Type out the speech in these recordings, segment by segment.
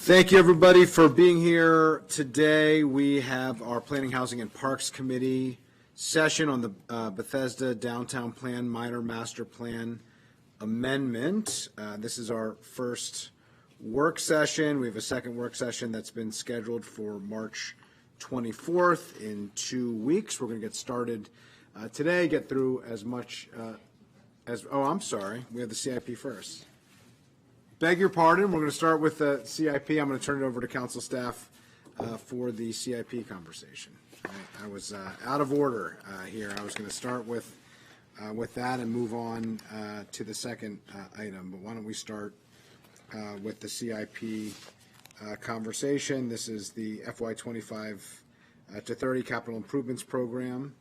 Thank you, everybody, for being here today. We have our Planning, Housing, and Parks Committee session on the Bethesda Downtown Plan Minor Master Plan Amendment. This is our first work session. We have a second work session that's been scheduled for March 24th in 2 weeks. We're going to get started today, get through as much as, oh, I'm sorry, we have the CIP first. Beg your pardon, we're going to start with the CIP. I'm going to turn it over to council staff for the CIP conversation. I was out of order here. I was going to start with that and move on to the second item, but why don't we start with the CIP conversation. This is the FY25 to 30 Capital Improvements Program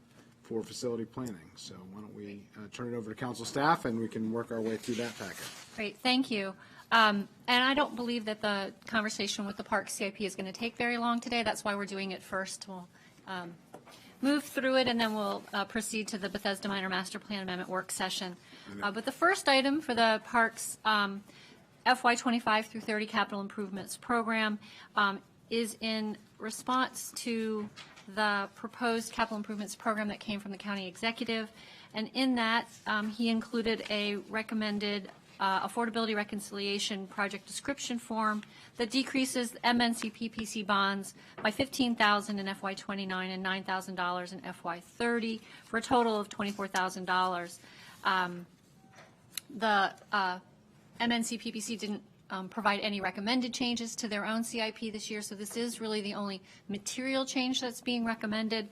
for facility planning. So why don't we turn it over to council staff and we can work our way through that packet. Great, thank you. And I don't believe that the conversation with the Park CIP is going to take very long today. That's why we're doing it first. We'll move through it and then we'll proceed to the Bethesda Minor Master Plan Amendment work session. But the first item for the Parks FY25 through 30 Capital Improvements Program is in response to the proposed capital improvements program that came from the county executive. And in that, he included a recommended affordability reconciliation project description form that decreases MNC PPC bonds by $15,000 in FY29 and $9,000 in FY30 for a total of $24,000. The MNC PPC didn't provide any recommended changes to their own CIP this year, so this is really the only material change that's being recommended.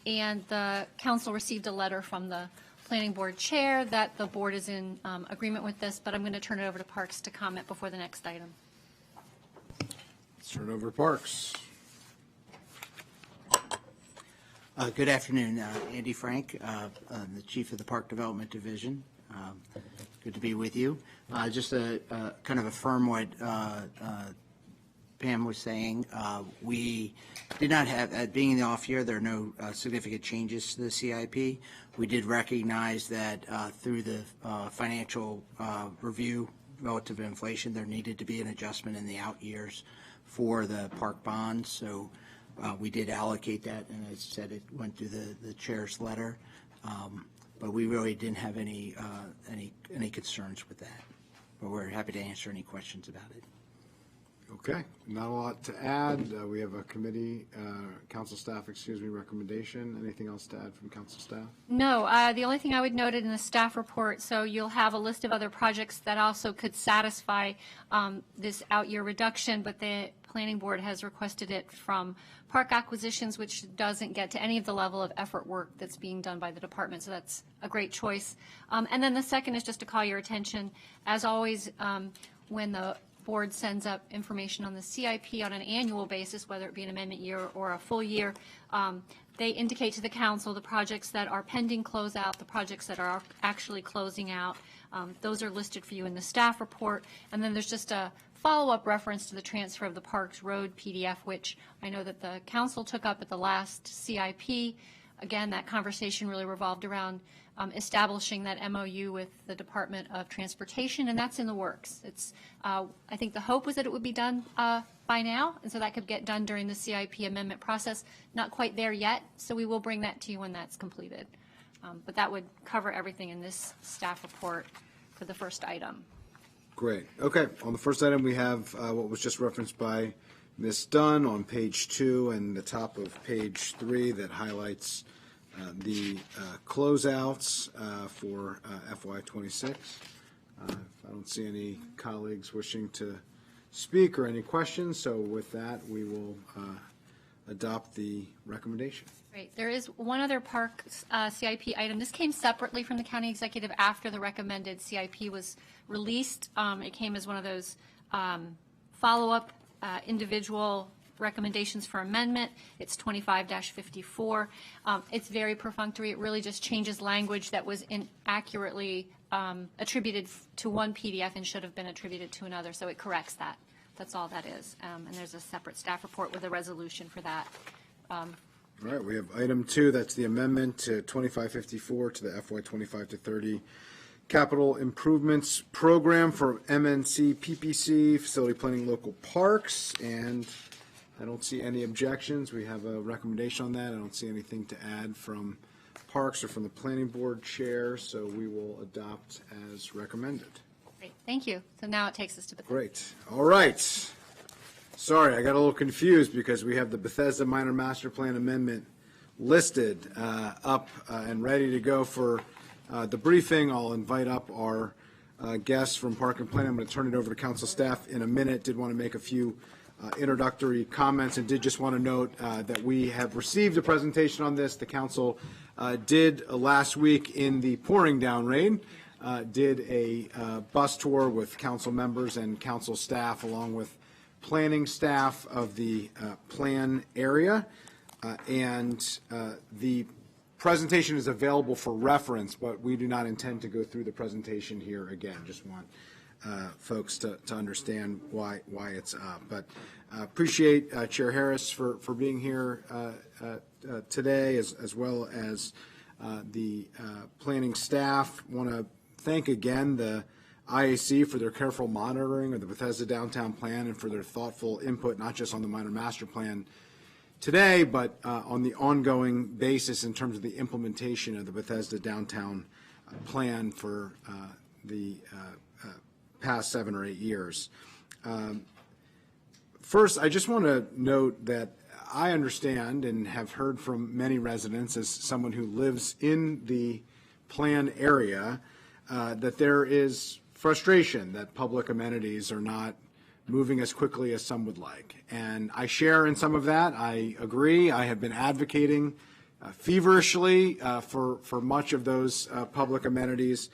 And the council received a letter from the Planning Board Chair that the board is in agreement with this, but I'm going to turn it over to Parks to comment before the next item. Let's turn it over to Parks. Good afternoon, Andy Frank, the Chief of the Park Development Division. Good to be with you. Just to kind of affirm what Pam was saying, we did not have, being in the off year, there are no significant changes to the CIP. We did recognize that through the financial review relative to inflation, there needed to be an adjustment in the out years for the park bonds. So we did allocate that, and as I said, it went through the chair's letter. But we really didn't have any concerns with that. But we're happy to answer any questions about it. Okay, not a lot to add. We have a committee, council staff, recommendation. Anything else to add from council staff? No, the only thing I would note in the staff report, so you'll have a list of other projects that also could satisfy this out-year reduction, but the Planning Board has requested it from Park Acquisitions, which doesn't get to any of the level of effort work that's being done by the department, so that's a great choice. And then the second is just to call your attention, as always, when the board sends up information on the CIP on an annual basis, whether it be an amendment year or a full year, they indicate to the council the projects that are pending closeout, the projects that are actually closing out. Those are listed for you in the staff report. And then there's just a follow-up reference to the transfer of the Parks Road PDF, which I know that the council took up at the last CIP. Again, that conversation really revolved around establishing that MOU with the Department of Transportation, and that's in the works. It's, I think the hope was that it would be done by now, and so that could get done during the CIP amendment process. Not quite there yet, so we will bring that to you when that's completed. But that would cover everything in this staff report for the first item. Great. Okay, on the first item we have what was just referenced by Ms. Dunn on page 2 and the top of page 3 that highlights the closeouts for FY26. I don't see any colleagues wishing to speak or any questions, so with that we will adopt the recommendation. Great. There is one other park CIP item. This came separately from the county executive after the recommended CIP was released. It came as one of those follow-up individual recommendations for amendment. It's 25-54. It's very perfunctory. It really just changes language that was inaccurately attributed to one PDF and should have been attributed to another, so it corrects that. That's all that is. And there's a separate staff report with a resolution for that. All right, we have item 2. That's the amendment to 2554 to the FY25 to 30 capital improvements program for MNC PPC, facility planning local parks, and I don't see any objections. We have a recommendation on that. I don't see anything to add from Parks or from the Planning Board chair, so we will adopt as recommended. Great, thank you. So now it takes us to Bethesda. Great. All right. Sorry, I got a little confused because we have the Bethesda Minor Master Plan Amendment listed up and ready to go for the briefing. I'll invite up our guests from Park and Planning. I'm going to turn it over to council staff in a minute. Did want to make a few introductory comments and did just want to note that we have received a presentation on this. The council did last week in the pouring down rain, did a bus tour with council members and council staff along with planning staff of the plan area. And the presentation is available for reference, but we do not intend to go through the presentation here again. Just want folks to understand why it's up. But appreciate Chair Harris for being here today, as well as the planning staff. Want to thank again the IAC for their careful monitoring of the Bethesda Downtown Plan and for their thoughtful input, not just on the minor master plan today, but on the ongoing basis in terms of the implementation of the Bethesda Downtown Plan for the past 7 or 8 years. First, I just want to note that I understand and have heard from many residents, as someone who lives in the plan area, that there is frustration that public amenities are not moving as quickly as some would like. And I share in some of that. I agree. I have been advocating feverishly for much of those public amenities.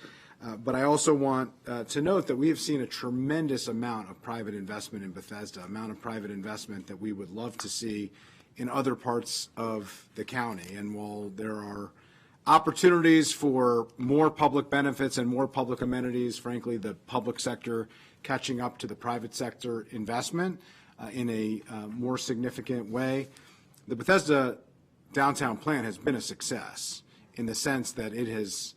But I also want to note that we have seen a tremendous amount of private investment in Bethesda, amount of private investment that we would love to see in other parts of the county. And while there are opportunities for more public benefits and more public amenities, frankly, the public sector catching up to the private sector investment in a more significant way, the Bethesda Downtown Plan has been a success in the sense that it has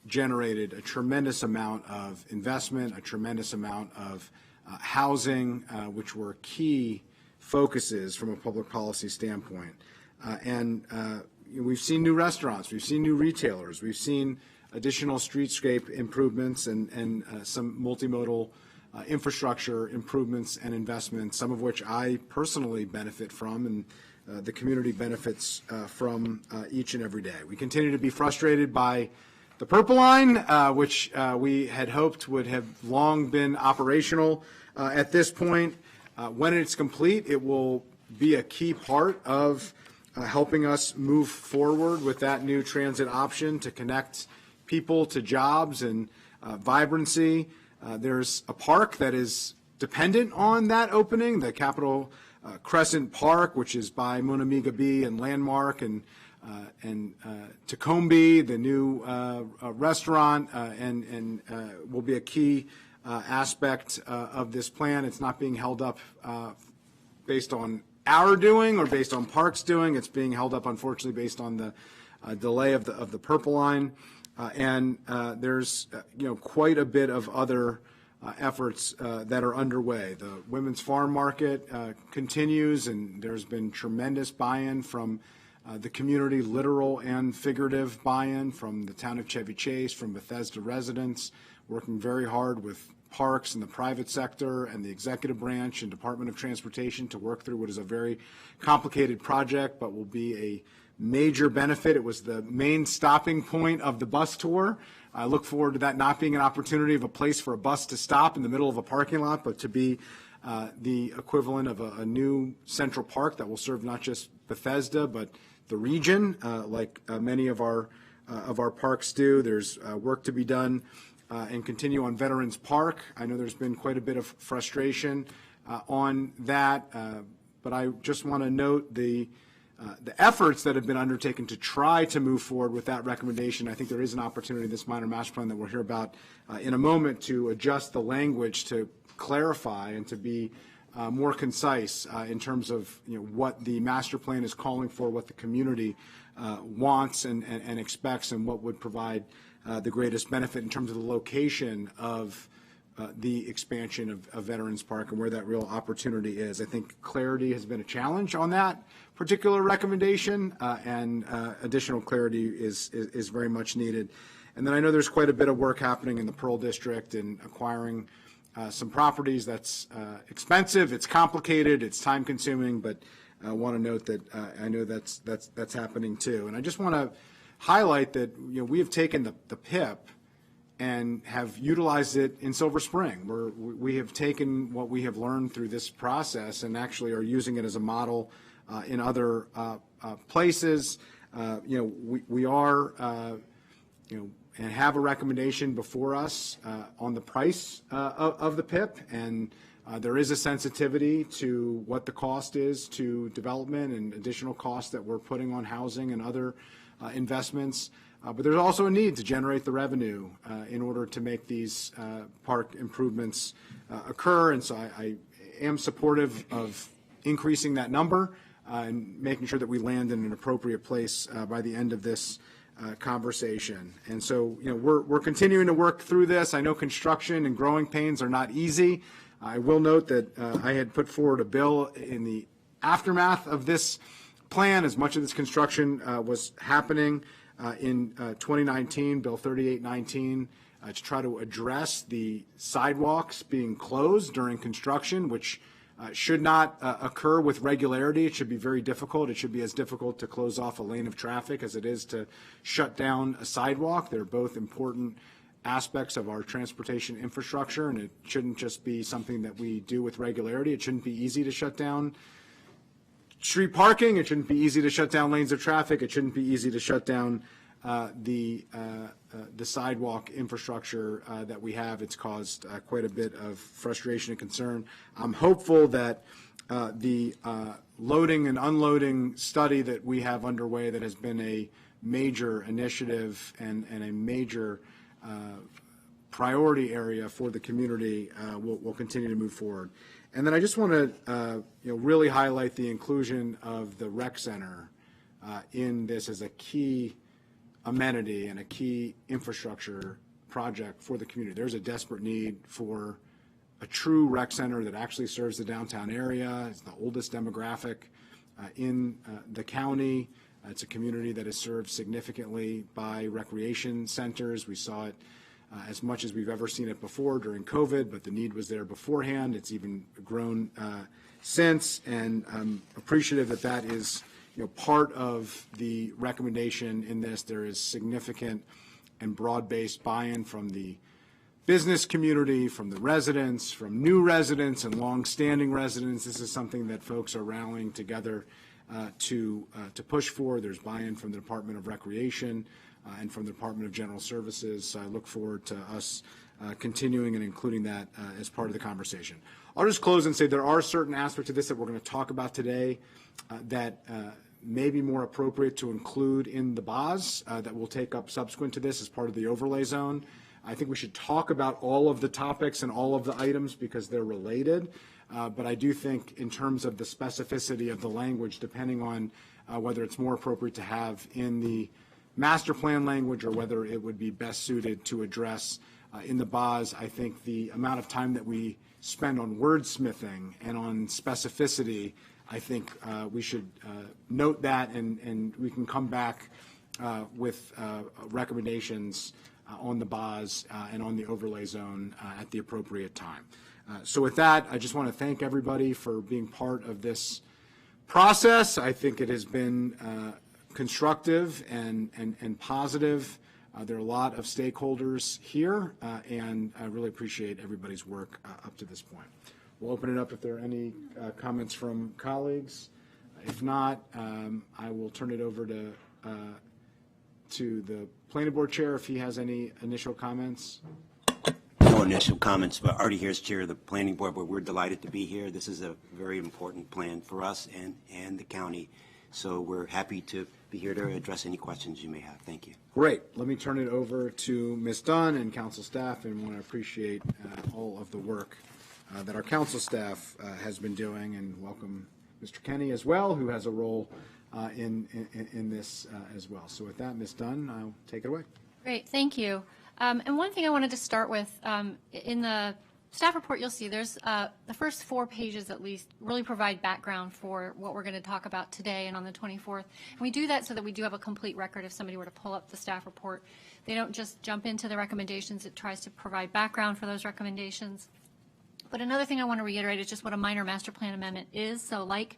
generated a tremendous amount of investment, a tremendous amount of housing, which were key focuses from a public policy standpoint. We've seen new restaurants, we've seen new retailers, we've seen additional streetscape improvements and some multimodal infrastructure improvements and investments, some of which I personally benefit from and the community benefits from each and every day. We continue to be frustrated by the Purple Line, which we had hoped would have long been operational at this point. When it's complete, it will be a key part of helping us move forward with that new transit option to connect people to jobs and vibrancy. There's a park that is dependent on that opening, the Capitol Crescent Park, which is by Monamiga Bee and Landmark and Tacombe, the new restaurant, and will be a key aspect of this plan. It's not being held up based on our doing or based on Parks doing. It's being held up, unfortunately, based on the delay of the Purple Line. And there's quite a bit of other efforts that are underway. The Women's Farm Market continues, and there's been tremendous buy-in from the community, literal and figurative buy-in from the town of Chevy Chase, from Bethesda residents, working very hard with Parks and the private sector and the executive branch and Department of Transportation to work through what is a very complicated project, but will be a major benefit. It was the main stopping point of the bus tour. I look forward to that not being an opportunity of a place for a bus to stop in the middle of a parking lot, but to be the equivalent of a new central park that will serve not just Bethesda, but the region, like many of our parks do. There's work to be done and continue on Veterans Park. I know there's been quite a bit of frustration on that, but I just want to note the efforts that have been undertaken to try to move forward with that recommendation. I think there is an opportunity in this minor master plan that we'll hear about in a moment to adjust the language to clarify and to be more concise in terms of what the master plan is calling for, what the community wants and expects, and what would provide the greatest benefit in terms of the location of the expansion of Veterans Park and where that real opportunity is. I think clarity has been a challenge on that particular recommendation, and additional clarity is very much needed. And then I know there's quite a bit of work happening in the Pearl District in acquiring some properties. That's expensive, it's complicated, it's time consuming, but I want to note that I know that's happening too. And I just want to highlight that we have taken the PIP and have utilized it in Silver Spring, where we have taken what we have learned through this process and actually are using it as a model in other places. We are, and have a recommendation before us on the price of the PIP, and there is a sensitivity to what the cost is to development and additional costs that we're putting on housing and other investments. But there's also a need to generate the revenue in order to make these park improvements occur. And so I am supportive of increasing that number and making sure that we land in an appropriate place by the end of this conversation. And so, we're continuing to work through this. I know construction and growing pains are not easy. I will note that I had put forward a bill in the aftermath of this plan, as much of this construction was happening in 2019, Bill 3819, to try to address the sidewalks being closed during construction, which should not occur with regularity. It should be very difficult. It should be as difficult to close off a lane of traffic as it is to shut down a sidewalk. They're both important aspects of our transportation infrastructure, and it shouldn't just be something that we do with regularity. It shouldn't be easy to shut down street parking. It shouldn't be easy to shut down lanes of traffic. It shouldn't be easy to shut down the sidewalk infrastructure that we have. It's caused quite a bit of frustration and concern. I'm hopeful that the loading and unloading study that we have underway, that has been a major initiative and a major priority area for the community, will continue to move forward. And then I just want to really highlight the inclusion of the rec center in this as a key amenity and a key infrastructure project for the community. There's a desperate need for a true rec center that actually serves the downtown area. It's the oldest demographic in the county. It's a community that is served significantly by recreation centers. We saw it as much as we've ever seen it before during COVID, but the need was there beforehand. It's even grown since, and I'm appreciative that that is part of the recommendation in this. There is significant and broad-based buy-in from the business community, from the residents, from new residents and long-standing residents. This is something that folks are rallying together to push for. There's buy-in from the Department of Recreation and from the Department of General Services. So I look forward to us continuing and including that as part of the conversation. I'll just close and say there are certain aspects of this that we're going to talk about today that may be more appropriate to include in the BOS that we'll take up subsequent to this as part of the overlay zone. I think we should talk about all of the topics and all of the items because they're related. But I do think in terms of the specificity of the language, depending on whether it's more appropriate to have in the master plan language or whether it would be best suited to address in the BOS, I think the amount of time that we spend on wordsmithing and on specificity, I think we should note that, and we can come back with recommendations on the BOS and on the overlay zone at the appropriate time. So with that, I just want to thank everybody for being part of this process. I think it has been constructive and positive. There are a lot of stakeholders here, and I really appreciate everybody's work up to this point. We'll open it up if there are any comments from colleagues. If not, I will turn it over to the planning board chair if he has any initial comments. No initial comments, but Artie here is chair of the planning board, but we're delighted to be here. This is a very important plan for us and the county, so we're happy to be here to address any questions you may have. Thank you. Great. Let me turn it over to Ms. Dunn and council staff, and want to appreciate all of the work that our council staff has been doing, and welcome Mr. Kenny as well, who has a role in this as well. So with that, Ms. Dunn, I'll take it away. Great, thank you. And one thing I wanted to start with, in the staff report, you'll see there's the first 4 pages at least really provide background for what we're going to talk about today and on the 24th. And we do that so that we do have a complete record if somebody were to pull up the staff report. They don't just jump into the recommendations. It tries to provide background for those recommendations. But another thing I want to reiterate is just what a minor master plan amendment is. So like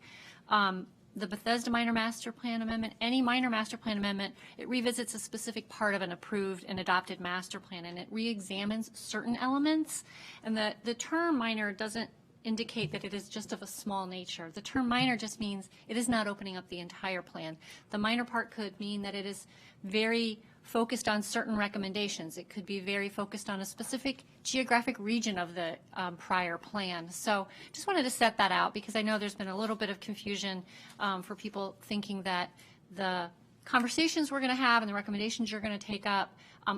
the Bethesda minor master plan amendment, any minor master plan amendment, it revisits a specific part of an approved and adopted master plan, and it re-examines certain elements. And the term minor doesn't indicate that it is just of a small nature. The term minor just means it is not opening up the entire plan. The minor part could mean that it is very focused on certain recommendations. It could be very focused on a specific geographic region of the prior plan. So just wanted to set that out because I know there's been a little bit of confusion for people thinking that the conversations we're going to have and the recommendations you're going to take up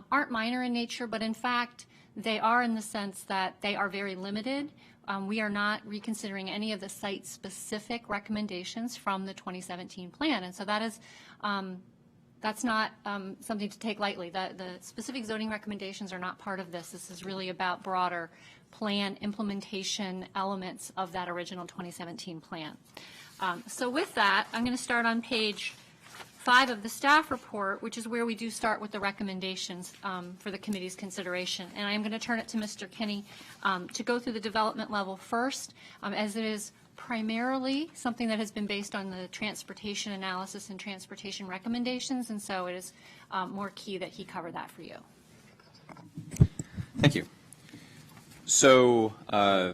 aren't minor in nature, but in fact they are in the sense that they are very limited. We are not reconsidering any of the site-specific recommendations from the 2017 plan, and so that is that's not something to take lightly. The specific zoning recommendations are not part of this. This is really about broader plan implementation elements of that original 2017 plan. So with that, I'm going to start on page 5 of the staff report, which is where we do start with the recommendations for the committee's consideration. And I'm going to turn it to Mr. Kinney to go through the development level first, as it is primarily something that has been based on the transportation analysis and transportation recommendations, and so it is more key that he cover that for you. Thank you. So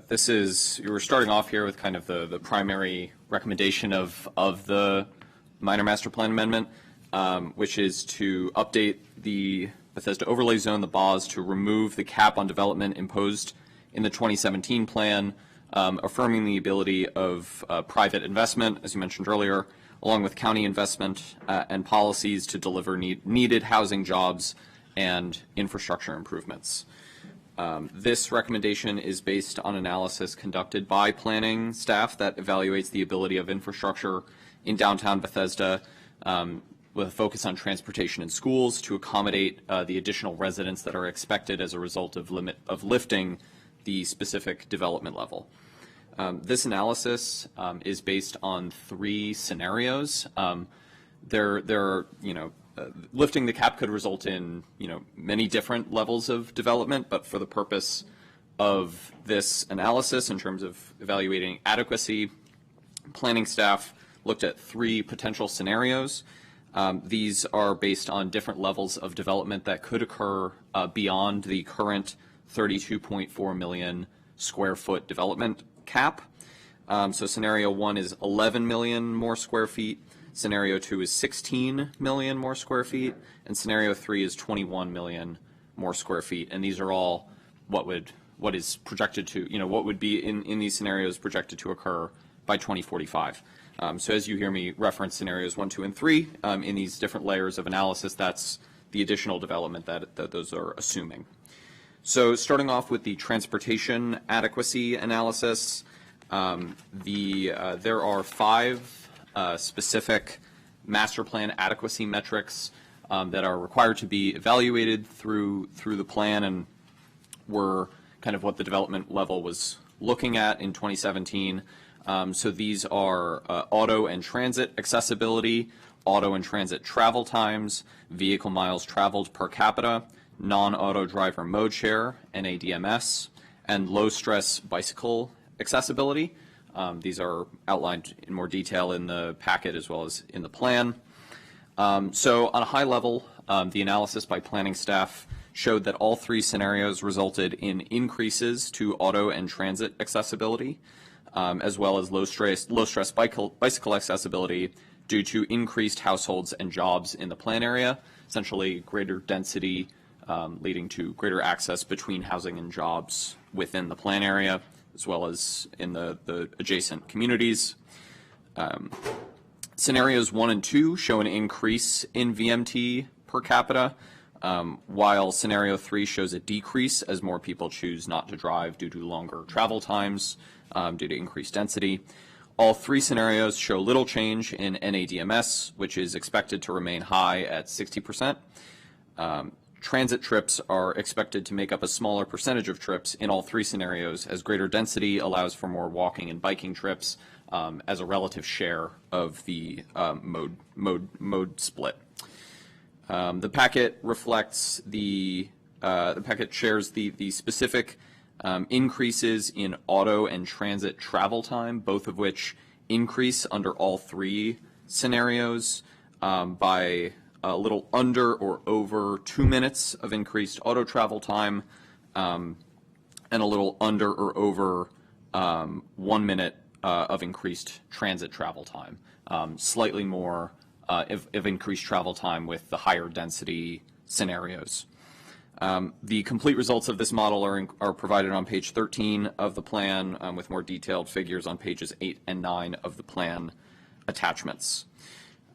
this is, you were starting off here with kind of the primary recommendation of the minor master plan amendment, which is to update the Bethesda overlay zone, the BOZ, to remove the cap on development imposed in the 2017 plan, affirming the ability of private investment, as you mentioned earlier, along with county investment and policies to deliver needed housing, jobs, and infrastructure improvements. This recommendation is based on analysis conducted by planning staff that evaluates the ability of infrastructure in downtown Bethesda with a focus on transportation and schools to accommodate the additional residents that are expected as a result of lifting the specific development level. This analysis is based on 3 scenarios. There are, lifting the cap could result in, many different levels of development, but for the purpose of this analysis, in terms of evaluating adequacy, planning staff looked at 3 potential scenarios. These are based on different levels of development that could occur beyond the current 32.4 million square foot development cap. So scenario 1 is 11 million more square feet. Scenario 2 is 16 million more square feet, and scenario 3 is 21 million more square feet. And these are all what is projected to, what would be in these scenarios projected to occur by 2045. So as you hear me reference scenarios 1, 2, and 3 in these different layers of analysis, that's the additional development that those are assuming. So starting off with the transportation adequacy analysis, there are 5 specific master plan adequacy metrics that are required to be evaluated through the plan, and were kind of what the development level was looking at in 2017. So these are auto and transit accessibility, auto and transit travel times, vehicle miles traveled per capita, non-auto driver mode share, NADMS, and low-stress bicycle accessibility. These are outlined in more detail in the packet as well as in the plan. So on a high level, the analysis by planning staff showed that all 3 scenarios resulted in increases to auto and transit accessibility, as well as low-stress bicycle accessibility due to increased households and jobs in the plan area, essentially greater density leading to greater access between housing and jobs within the plan area, as well as in the adjacent communities. Scenarios 1 and 2 show an increase in VMT per capita, while scenario 3 shows a decrease as more people choose not to drive due to longer travel times due to increased density. All 3 scenarios show little change in NADMS, which is expected to remain high at 60%. transit trips are expected to make up a smaller percentage of trips in all three scenarios, as greater density allows for more walking and biking trips as a relative share of the mode split. The packet reflects the packet shares the specific increases in auto and transit travel time, both of which increase under all three scenarios by a little under or over 2 minutes of increased auto travel time, and a little under or over 1 minute of increased transit travel time. Slightly more of increased travel time with the higher density scenarios. The complete results of this model are provided on page 13 of the plan, with more detailed figures on pages 8 and 9 of the plan attachments,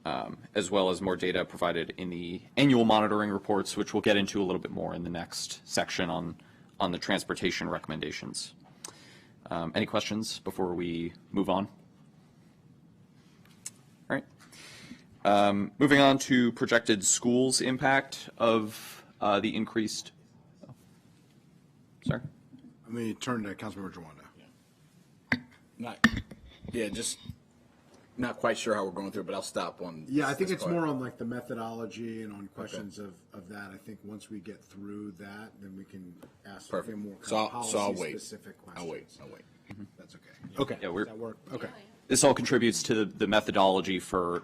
as well as more data provided in the annual monitoring reports, which we'll get into a little bit more in the next section on the transportation recommendations. Any questions before we move on? All right. Moving on to projected schools impact of the increased. Sorry. Let me turn to Councilmember Jawanda. Just not quite sure how we're going through it, but I'll stop on. Yeah, I think this it's part. more on like the methodology and on questions of that. I think once we get through that, then we can ask Perfect. more So I'll wait. policy-specific questions. I'll wait. That's okay. Okay. Yeah, Does that work? Okay. This all contributes to the methodology for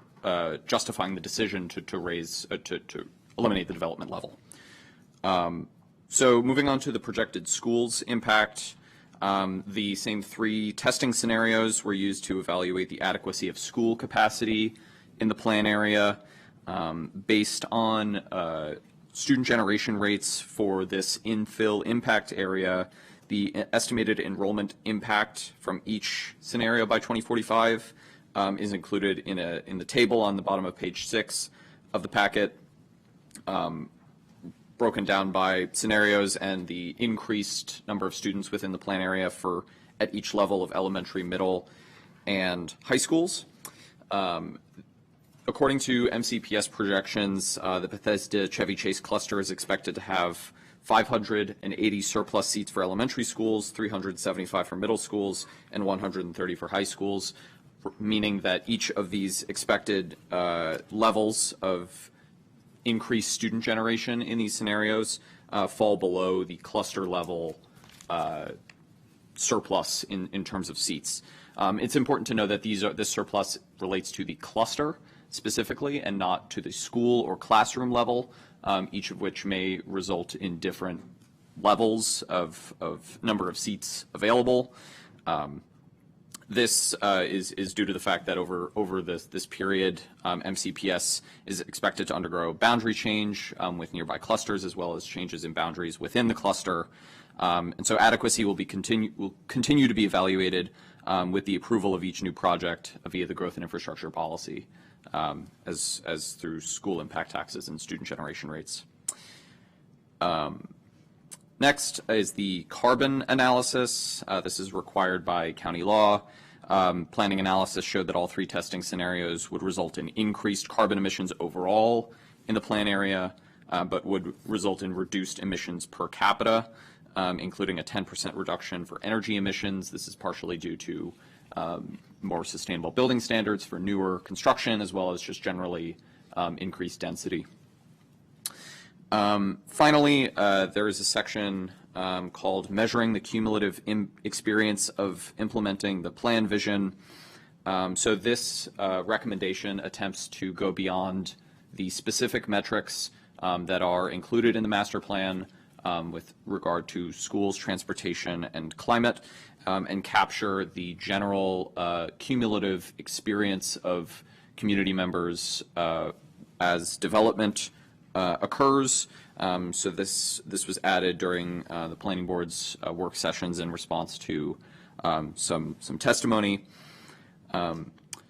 justifying the decision to raise to eliminate the development level. So moving on to the projected schools impact, the same three testing scenarios were used to evaluate the adequacy of school capacity in the plan area, based on student generation rates for this infill impact area. The estimated enrollment impact from each scenario by 2045 is included in the table on the bottom of page 6 of the packet, broken down by scenarios and the increased number of students within the plan area for at each level of elementary, middle, and high schools. According to MCPS projections, the Bethesda Chevy Chase cluster is expected to have 580 surplus seats for elementary schools, 375 for middle schools, and 130 for high schools, meaning that each of these expected levels of increased student generation in these scenarios fall below the cluster level surplus in terms of seats. It's important to know that this surplus relates to the cluster specifically and not to the school or classroom level, each of which may result in different levels of number of seats available. This is due to the fact that over this period, MCPS is expected to undergo boundary change with nearby clusters, as well as changes in boundaries within the cluster. And so adequacy will continue to be evaluated with the approval of each new project via the growth and infrastructure policy, as through school impact taxes and student generation rates. Next is the carbon analysis. This is required by county law. Planning analysis showed that all three testing scenarios would result in increased carbon emissions overall in the plan area, but would result in reduced emissions per capita, including a 10% reduction for energy emissions. This is partially due to more sustainable building standards for newer construction, as well as just generally increased density. Finally, there is a section called Measuring the Cumulative Experience of Implementing the Plan Vision. So this recommendation attempts to go beyond the specific metrics that are included in the master plan with regard to schools, transportation, and climate, and capture the general cumulative experience of community members as development occurs. So this was added during the planning board's work sessions in response to some testimony.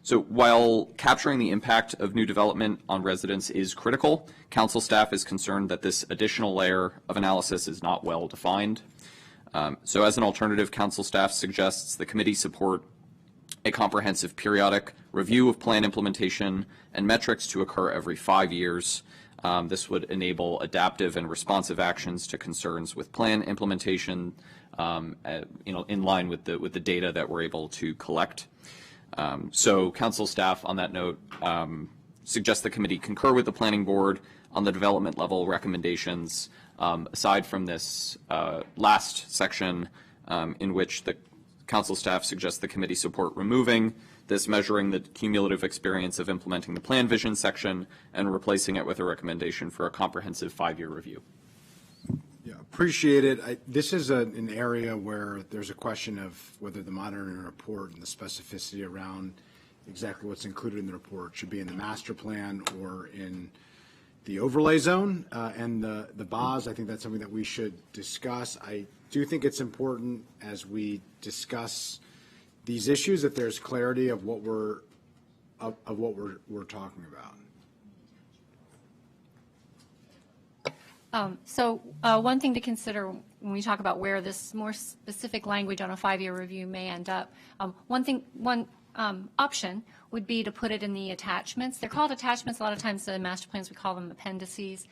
So while capturing the impact of new development on residents is critical, council staff is concerned that this additional layer of analysis is not well defined. So as an alternative, council staff suggests the committee support a comprehensive periodic review of plan implementation and metrics to occur every 5 years, This would enable adaptive and responsive actions to concerns with plan implementation, in line with the data that we're able to collect. So council staff, on that note, suggest the committee concur with the planning board on the development level recommendations, aside from this last section in which the council staff suggests the committee support removing this measuring the cumulative experience of implementing the plan vision section and replacing it with a recommendation for a comprehensive 5-year review. Yeah, appreciate it. This is an area where there's a question of whether the monitoring report and the specificity around exactly what's included in the report should be in the master plan or in the overlay zone and the BOS. I think that's something that we should discuss. I do think it's important as we discuss these issues that there's clarity of what we're talking about. So one thing to consider when we talk about where this more specific language on a 5-year review may end up, one option would be to put it in the attachments. They're called attachments. A lot of times in master plans we call them appendices.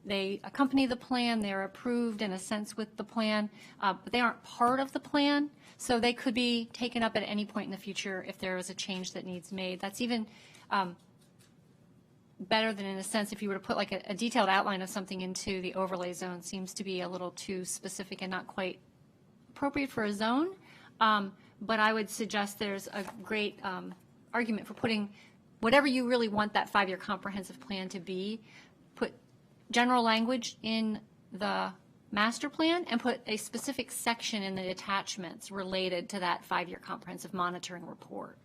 They accompany the plan. They're approved in a sense with the plan, but they aren't part of the plan. So they could be taken up at any point in the future if there is a change that needs made. That's even better than, in a sense, if you were to put like a detailed outline of something into the overlay zone. Seems to be a little too specific and not quite appropriate for a zone. But I would suggest there's a great argument for putting whatever you really want that 5-year comprehensive plan to be, put general language in the master plan and put a specific section in the attachments related to that 5-year comprehensive monitoring report.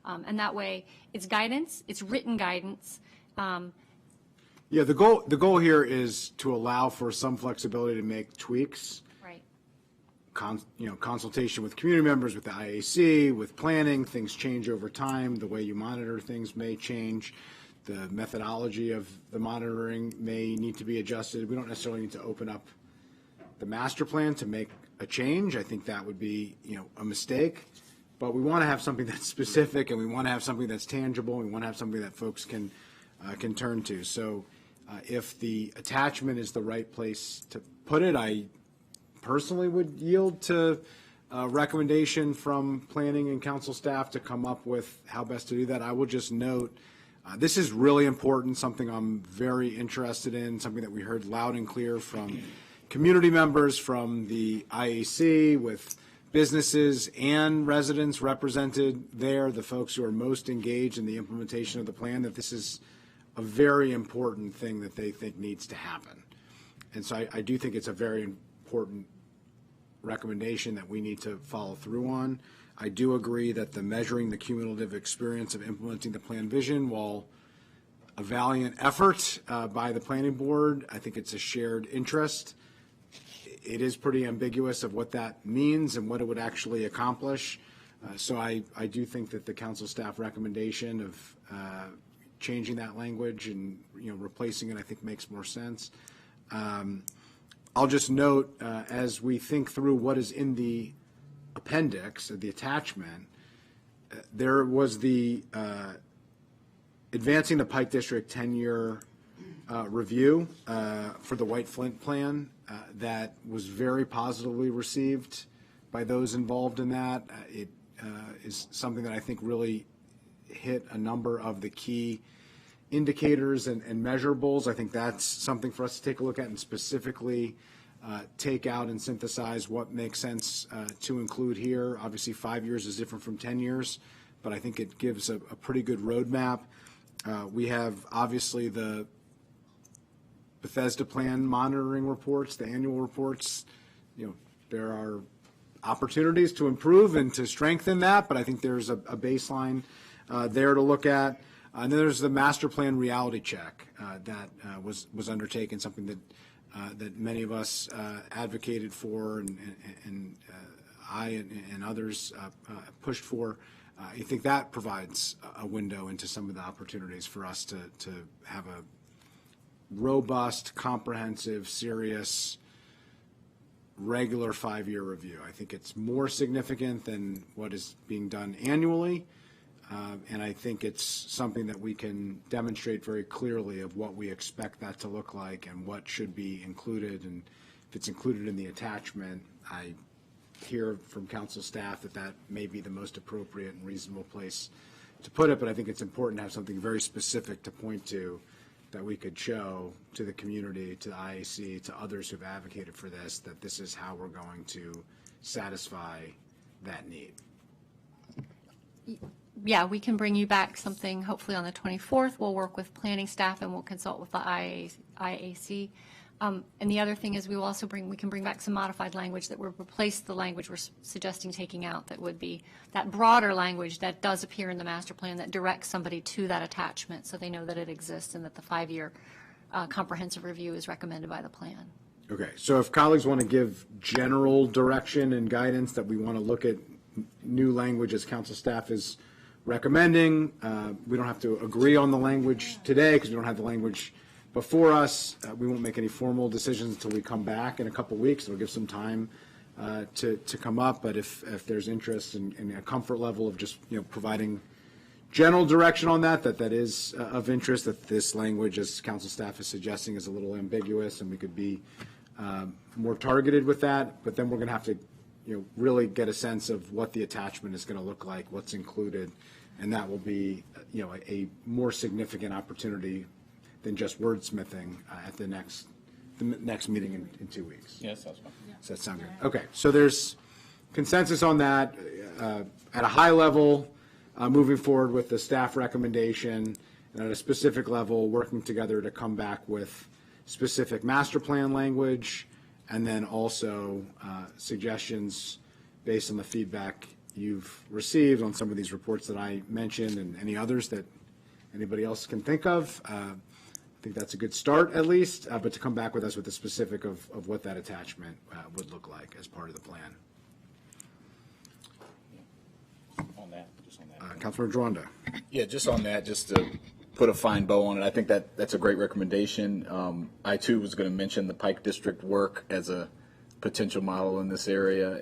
And that way it's guidance, it's written guidance. Yeah, the goal here is to allow for some flexibility to make tweaks. Right. Consultation with community members, with the IAC, with planning. Things change over time. The way you monitor things may change. The methodology of the monitoring may need to be adjusted. We don't necessarily need to open up the master plan to make a change. I think that would be, a mistake. But we want to have something that's specific, and we want to have something that's tangible, and we want to have something that folks can turn to. So if the attachment is the right place to put it, I personally would yield to a recommendation from planning and council staff to come up with how best to do that. I will just note, this is really important, something I'm very interested in, something that we heard loud and clear from community members, from the IAC, with businesses and residents represented there, the folks who are most engaged in the implementation of the plan, that this is a very important thing that they think needs to happen. And so I do think it's a very important recommendation that we need to follow through on. I do agree that the measuring the cumulative experience of implementing the plan vision, while a valiant effort by the planning board, I think it's a shared interest. It is pretty ambiguous of what that means and what it would actually accomplish. So I do think that the council staff recommendation of changing that language and replacing it, I think makes more sense. I'll just note, as we think through what is in the appendix, the attachment, there was the advancing the Pike District 10-year review for the White Flint plan that was very positively received by those involved in that. It is something that I think really hit a number of the key indicators and measurables. I think that's something for us to take a look at and specifically take out and synthesize what makes sense to include here. Obviously, 5 years is different from 10 years, but I think it gives a pretty good roadmap. We have obviously the Bethesda plan monitoring reports, the annual reports. There are opportunities to improve and to strengthen that, but I think there's a baseline there to look at. And then there's the master plan reality check that was undertaken, something that many of us advocated for, and I and others pushed for. I think that provides a window into some of the opportunities for us to have a robust, comprehensive, serious, regular 5-year review. I think it's more significant than what is being done annually. And I think it's something that we can demonstrate very clearly of what we expect that to look like and what should be included. And if it's included in the attachment, I hear from council staff that that may be the most appropriate and reasonable place to put it, but I think it's important to have something very specific to point to that we could show to the community, to the IAC, to others who've advocated for this, that this is how we're going to satisfy that need. Yeah, we can bring you back something hopefully on the 24th. We'll work with planning staff and we'll consult with the IAC. And the other thing is we can bring back some modified language that would replace the language we're suggesting taking out, that would be that broader language that does appear in the master plan that directs somebody to that attachment so they know that it exists and that the 5-year comprehensive review is recommended by the plan. Okay, so if colleagues want to give general direction and guidance that we want to look at new language as council staff is recommending, we don't have to agree on the language today because we don't have the language before us. We won't make any formal decisions until we come back in a couple weeks. It'll give some time to come up, but if there's interest and a comfort level of just providing general direction on that is of interest, that this language, as council staff is suggesting, is a little ambiguous and we could be more targeted with that, but then we're going to have to really get a sense of what the attachment is going to look like, what's included, and that will be a more significant opportunity than just wordsmithing at the next meeting in 2 weeks. Yes, that's fine. Does that sound good? Okay, so there's consensus on that at a high level, moving forward with the staff recommendation, and at a specific level, working together to come back with specific master plan language, and then also suggestions based on the feedback you've received on some of these reports that I mentioned and any others that anybody else can think of. I think that's a good start, at least, but to come back with us with the specific of what that attachment would look like as part of the plan. Just on that. Councilmember Dronda. Yeah, just on that, just to put a fine bow on it, I think that's a great recommendation. I too was going to mention the Pike District work as a potential model in this area,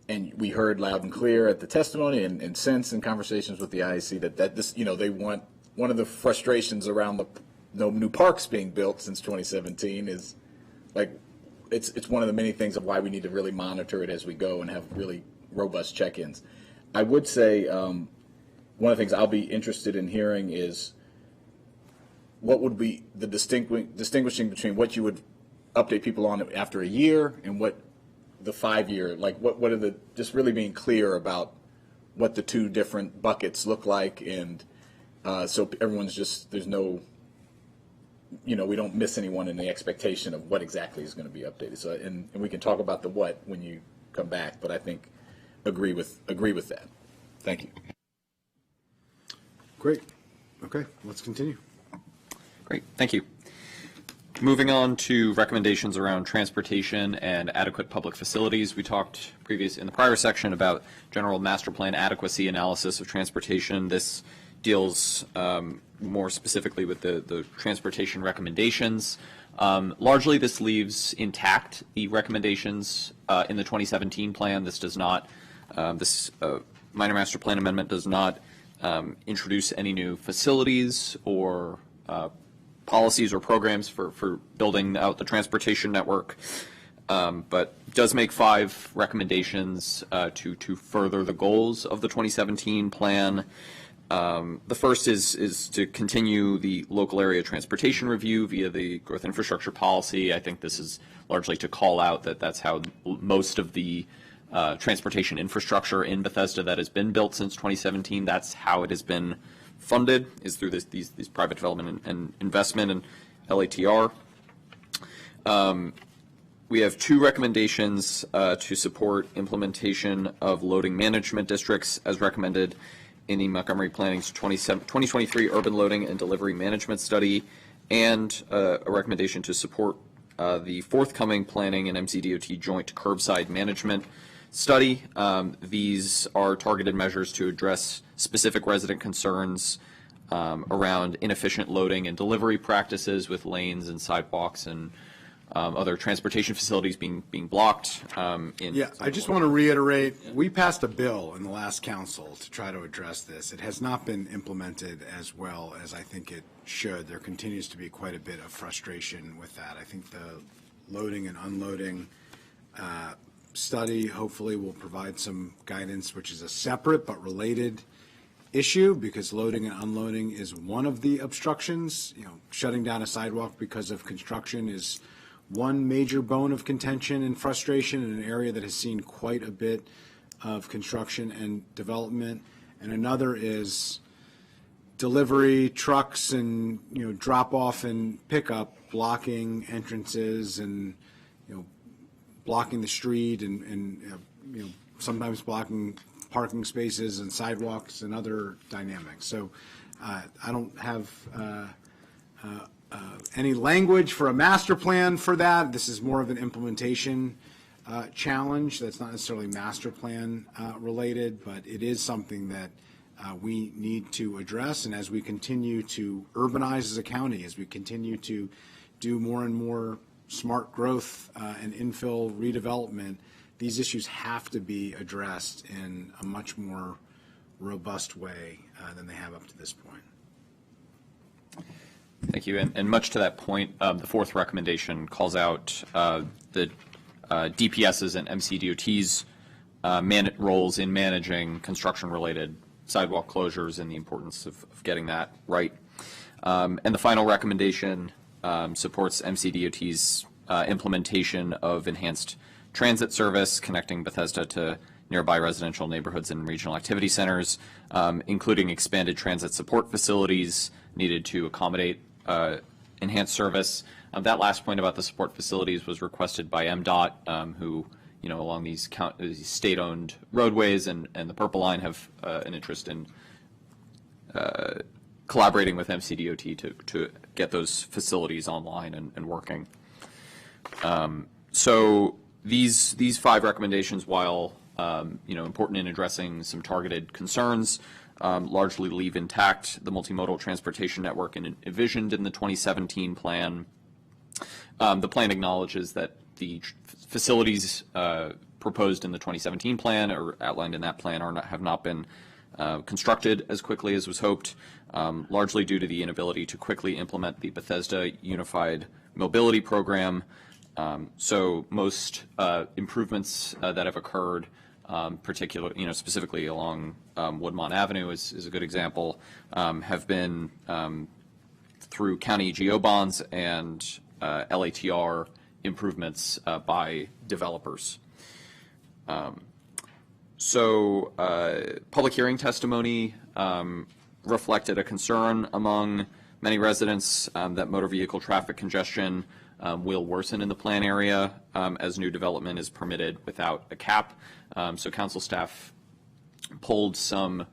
and we heard loud and clear at the testimony and since in conversations with the IAC that this, they want, one of the frustrations around the no new parks being built since 2017 is like it's one of the many things of why we need to really monitor it as we go and have really robust check-ins. I would say one of the things I'll be interested in hearing is what would be the distinguishing between what you would update people on after a year and what the 5-year, like what are the, just really being clear about what the two different buckets look like, and so everyone's just, there's no, we don't miss anyone in the expectation of what exactly is going to be updated. So, and we can talk about the what when you come back, but I think agree with that. Thank you. Great. Okay, let's continue. Great, thank you. Moving on to recommendations around transportation and adequate public facilities. We talked in the prior section about general master plan adequacy analysis of transportation. This deals more specifically with the transportation recommendations. Largely, this leaves intact the recommendations in the 2017 plan. This does not, this minor master plan amendment does not introduce any new facilities or policies or programs for building out the transportation network, but does make 5 recommendations to further the goals of the 2017 plan. The first is to continue the local area transportation review via the growth infrastructure policy. I think this is largely to call out that that's how most of the transportation infrastructure in Bethesda that has been built since 2017, that's how it has been funded, is through these private development and investment and LATR. We have 2 recommendations to support implementation of loading management districts as recommended in the Montgomery Planning's 2023 Urban Loading and Delivery Management Study, and a recommendation to support the forthcoming Planning and MCDOT Joint Curbside Management Study. These are targeted measures to address specific resident concerns around inefficient loading and delivery practices with lanes and sidewalks and other transportation facilities being blocked. Yeah, I just want to reiterate, we passed a bill in the last council to try to address this. It has not been implemented as well as I think it should. There continues to be quite a bit of frustration with that. I think the loading and unloading study hopefully will provide some guidance, which is a separate but related issue, because loading and unloading is one of the obstructions. You know, shutting down a sidewalk because of construction is one major bone of contention and frustration in an area that has seen quite a bit of construction and development. And another is delivery trucks and, you know, drop off and pickup blocking entrances and, you know, blocking the street and you know, sometimes blocking parking spaces and sidewalks and other dynamics. So I don't have any language for a master plan for that. This is more of an implementation challenge that's not necessarily master plan related, but it is something that we need to address. And as we continue to urbanize as a county, as we continue to do more and more smart growth and infill redevelopment, these issues have to be addressed in a much more robust way than they have up to this point. Thank you. And much to that point, the fourth recommendation calls out the DPS's and MCDOT's roles in managing construction-related sidewalk closures and the importance of getting that right. And the final recommendation supports MCDOT's implementation of enhanced transit service connecting Bethesda to nearby residential neighborhoods and regional activity centers, including expanded transit support facilities needed to accommodate enhanced service. That last point about the support facilities was requested by MDOT, who, you know, along these state-owned roadways and the Purple Line have an interest in collaborating with MCDOT to get those facilities online and working. So these five recommendations, while you know, important in addressing some targeted concerns, largely leave intact the multimodal transportation network envisioned in the 2017 plan. The plan acknowledges that the facilities proposed in the 2017 plan or outlined in that plan have not been constructed as quickly as was hoped, largely due to the inability to quickly implement the Bethesda Unified Mobility Program. So most improvements that have occurred, particularly, you know, specifically along Woodmont Avenue is a good example, have been through county GO bonds and LATR improvements by developers. So public hearing testimony reflected a concern among many residents that motor vehicle traffic congestion will worsen in the plan area as new development is permitted without a cap. So council staff pulled some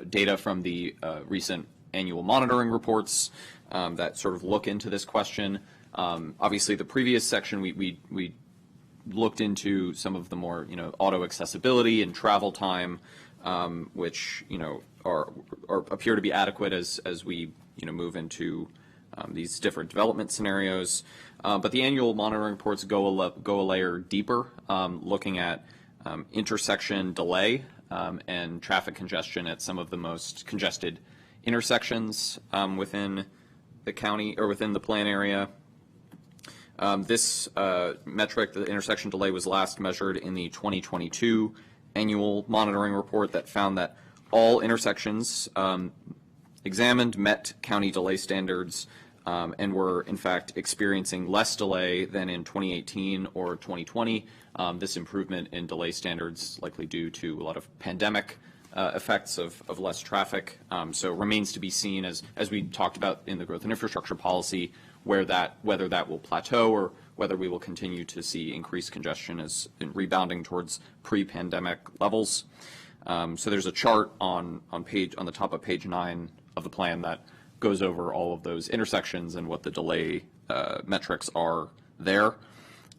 data from the recent annual monitoring reports that sort of look into this question. Obviously, the previous section we looked into some of the more, you know, auto accessibility and travel time, which, you know, are appear to be adequate as we, you know, move into these different development scenarios. But the annual monitoring reports go a layer deeper, looking at intersection delay and traffic congestion at some of the most congested intersections within the county or within the plan area. This metric, the intersection delay, was last measured in the 2022 annual monitoring report that found that all intersections examined met county delay standards and were in fact experiencing less delay than in 2018 or 2020. This improvement in delay standards likely due to a lot of pandemic effects of less traffic. So it remains to be seen, as we talked about in the growth and infrastructure policy, whether that will plateau or whether we will continue to see increased congestion as in rebounding towards pre-pandemic levels. So there's a chart on the top of page 9 of the plan that goes over all of those intersections and what the delay metrics are there.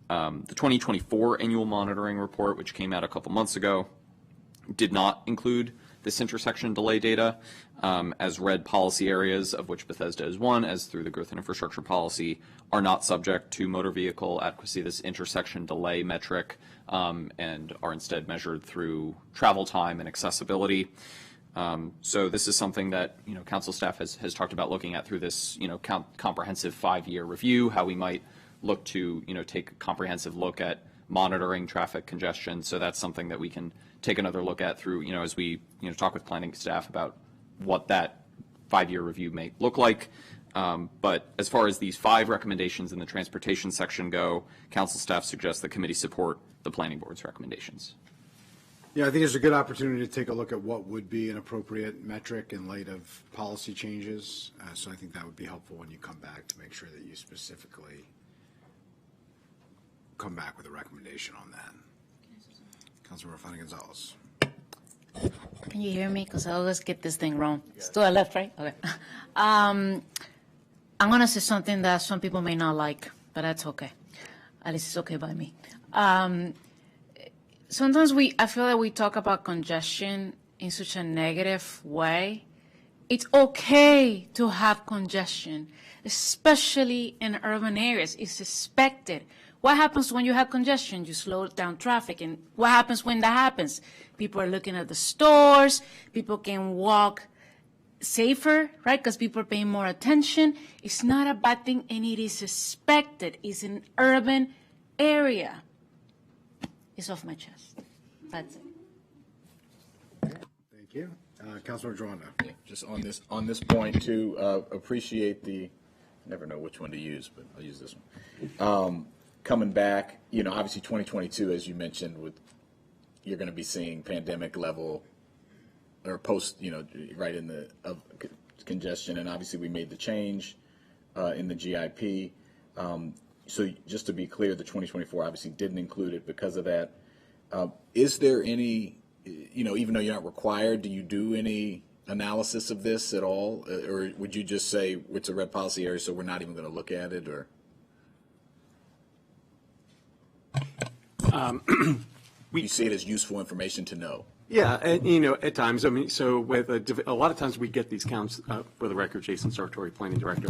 The 2024 annual monitoring report, which came out a couple months ago, did not include this intersection delay data as red policy areas, of which Bethesda is one, as through the growth and infrastructure policy, are not subject to motor vehicle adequacy, this intersection delay metric, and are instead measured through travel time and accessibility. So this is something that, council staff has talked about looking at through this, comprehensive 5-year review, how we might look to, take a comprehensive look at monitoring traffic congestion. So that's something that we can take another look at through, as we, talk with planning staff about what that 5-year review may look like. But as far as these 5 recommendations in the transportation section go, council staff suggests the committee support the planning board's recommendations. Yeah, I think it's a good opportunity to take a look at what would be an appropriate metric in light of policy changes. So I think that would be helpful when you come back to make sure that you specifically come back with a recommendation on that. Councilmember Flanagan-Gonzalez. Can you hear me? Because I always get this thing wrong. It's to the left, right? Okay. I'm going to say something that some people may not like, but that's okay. At least it's okay by me. Sometimes I feel that we talk about congestion in such a negative way. It's okay to have congestion, especially in urban areas. It's expected. What happens when you have congestion? You slow down traffic. And what happens when that happens? People are looking at the stores. People can walk safer, right? Because people are paying more attention. It's not a bad thing, and it is expected. It's an urban area. It's off my chest. That's it. Thank you. Councilmember Joanna. Yeah, just on this point too, appreciate I never know which one to use, but I'll use this one. Coming back, obviously 2022, as you mentioned, you're going to be seeing pandemic level or post, right in the of congestion, and obviously we made the change in the GIP. So just to be clear, the 2024 obviously didn't include it because of that. Is there any, even though you're not required, do you do any analysis of this at all? Or would you just say it's a red policy area, so we're not even going to look at it? Or you see it as useful information to know? Yeah, and, at times, so with a lot of times we get these counts, for the record, Jason Sartori, Planning Director.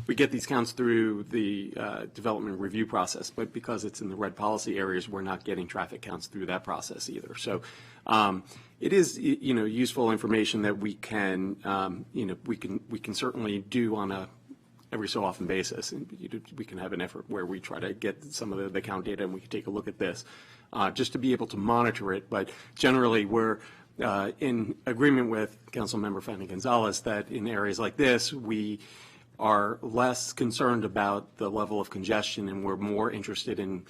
We get these counts through the development review process, but because it's in the red policy areas, we're not getting traffic counts through that process either. So it is, useful information that we can, we can certainly do on a every so often basis. And we can have an effort where we try to get some of the count data and we can take a look at this just to be able to monitor it. But generally, we're in agreement with Councilmember Flanagan-Gonzalez that in areas like this, we are less concerned about the level of congestion, and we're more interested in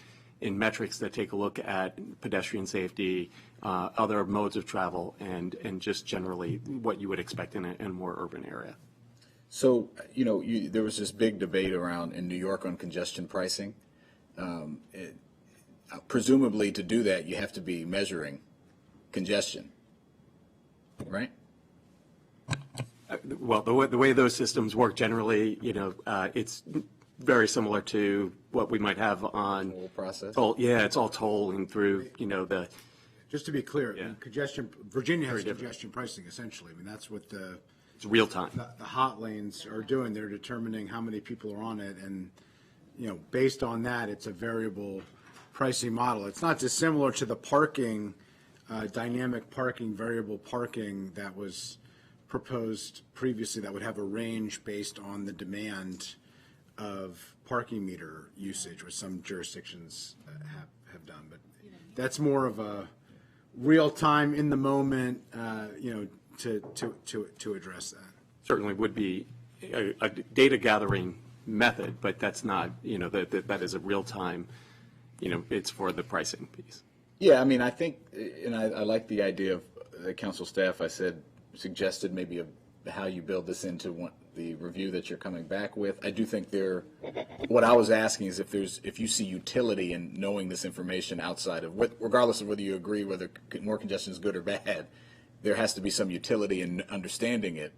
metrics that take a look at pedestrian safety, other modes of travel, and just generally what you would expect in a more urban area. So, there was this big debate around in New York on congestion pricing. Presumably to do that, you have to be measuring congestion, right? Well, the way those systems work generally, it's very similar to what we might have on Toll process. Toll, yeah, it's all tolling through, the. Just to be clear, Yeah. Congestion, Virginia has congestion pricing essentially. That's what It's real time. the hot lanes are doing. They're determining how many people are on it, and based on that, it's a variable pricing model. It's not dissimilar to the parking, dynamic parking, variable parking that was proposed previously, that would have a range based on the demand of parking meter usage, which some jurisdictions have done. But that's more of a real time, in the moment, to address that. Certainly would be a data gathering method, but that's not, that is a real time, it's for the pricing piece. Yeah, I think, and I like the idea of the council staff, suggested maybe how you build this into the review that you're coming back with. I do think what I was asking is if you see utility in knowing this information outside of regardless of whether you agree whether more congestion is good or bad, there has to be some utility in understanding it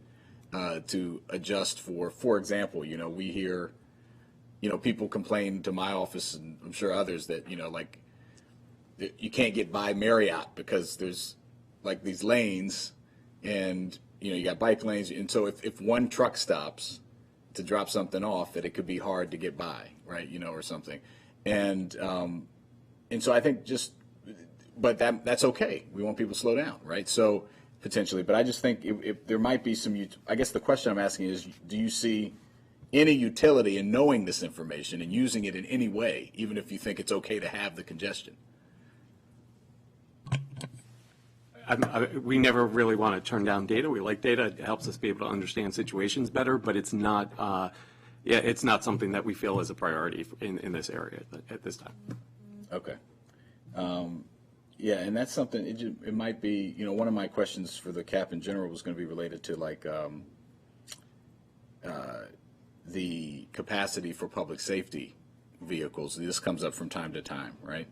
to adjust for example, we hear, people complain to my office, and I'm sure others, that, you can't get by Marriott because there's like these lanes, and you got bike lanes, and so if one truck stops to drop something off, that it could be hard to get by, right? Or something, and so I think but that's okay. We want people to slow down, right? So potentially, but I just think if there might be some, I guess the question I'm asking is, do you see any utility in knowing this information and using it in any way, even if you think it's okay to have the congestion? We never really want to turn down data. We like data. It helps us be able to understand situations better, but it's not, it's not something that we feel is a priority in this area at this time. Okay. Yeah, and that's something, it might be, one of my questions for the CAP in general was going to be related to like the capacity for public safety vehicles. This comes up from time to time, right?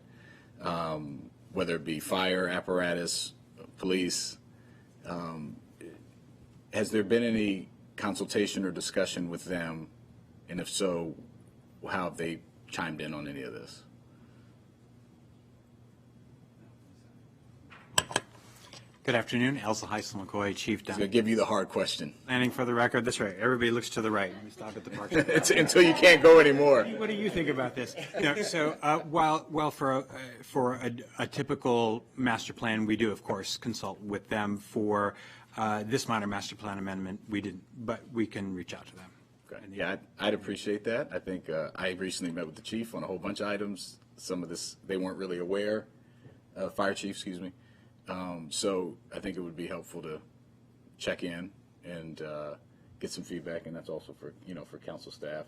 Whether it be fire apparatus, police. Has there been any consultation or discussion with them? And if so, how have they chimed in on any of this? Good afternoon, Elsa Heisel McCoy, Chief I'm going to give you the hard question. Planning for the record. That's right. Everybody looks to the right. We stop at the park. It's until you can't go anymore. What do you think about this? So while for a typical master plan, we do of course consult with them for this minor master plan amendment. We didn't, but we can reach out to them. Okay. Yeah, I'd appreciate that. I think I recently met with the chief on a whole bunch of items. Some of this they weren't really aware. Fire chief, excuse me. So I think it would be helpful to check in and get some feedback, and that's also for for council staff.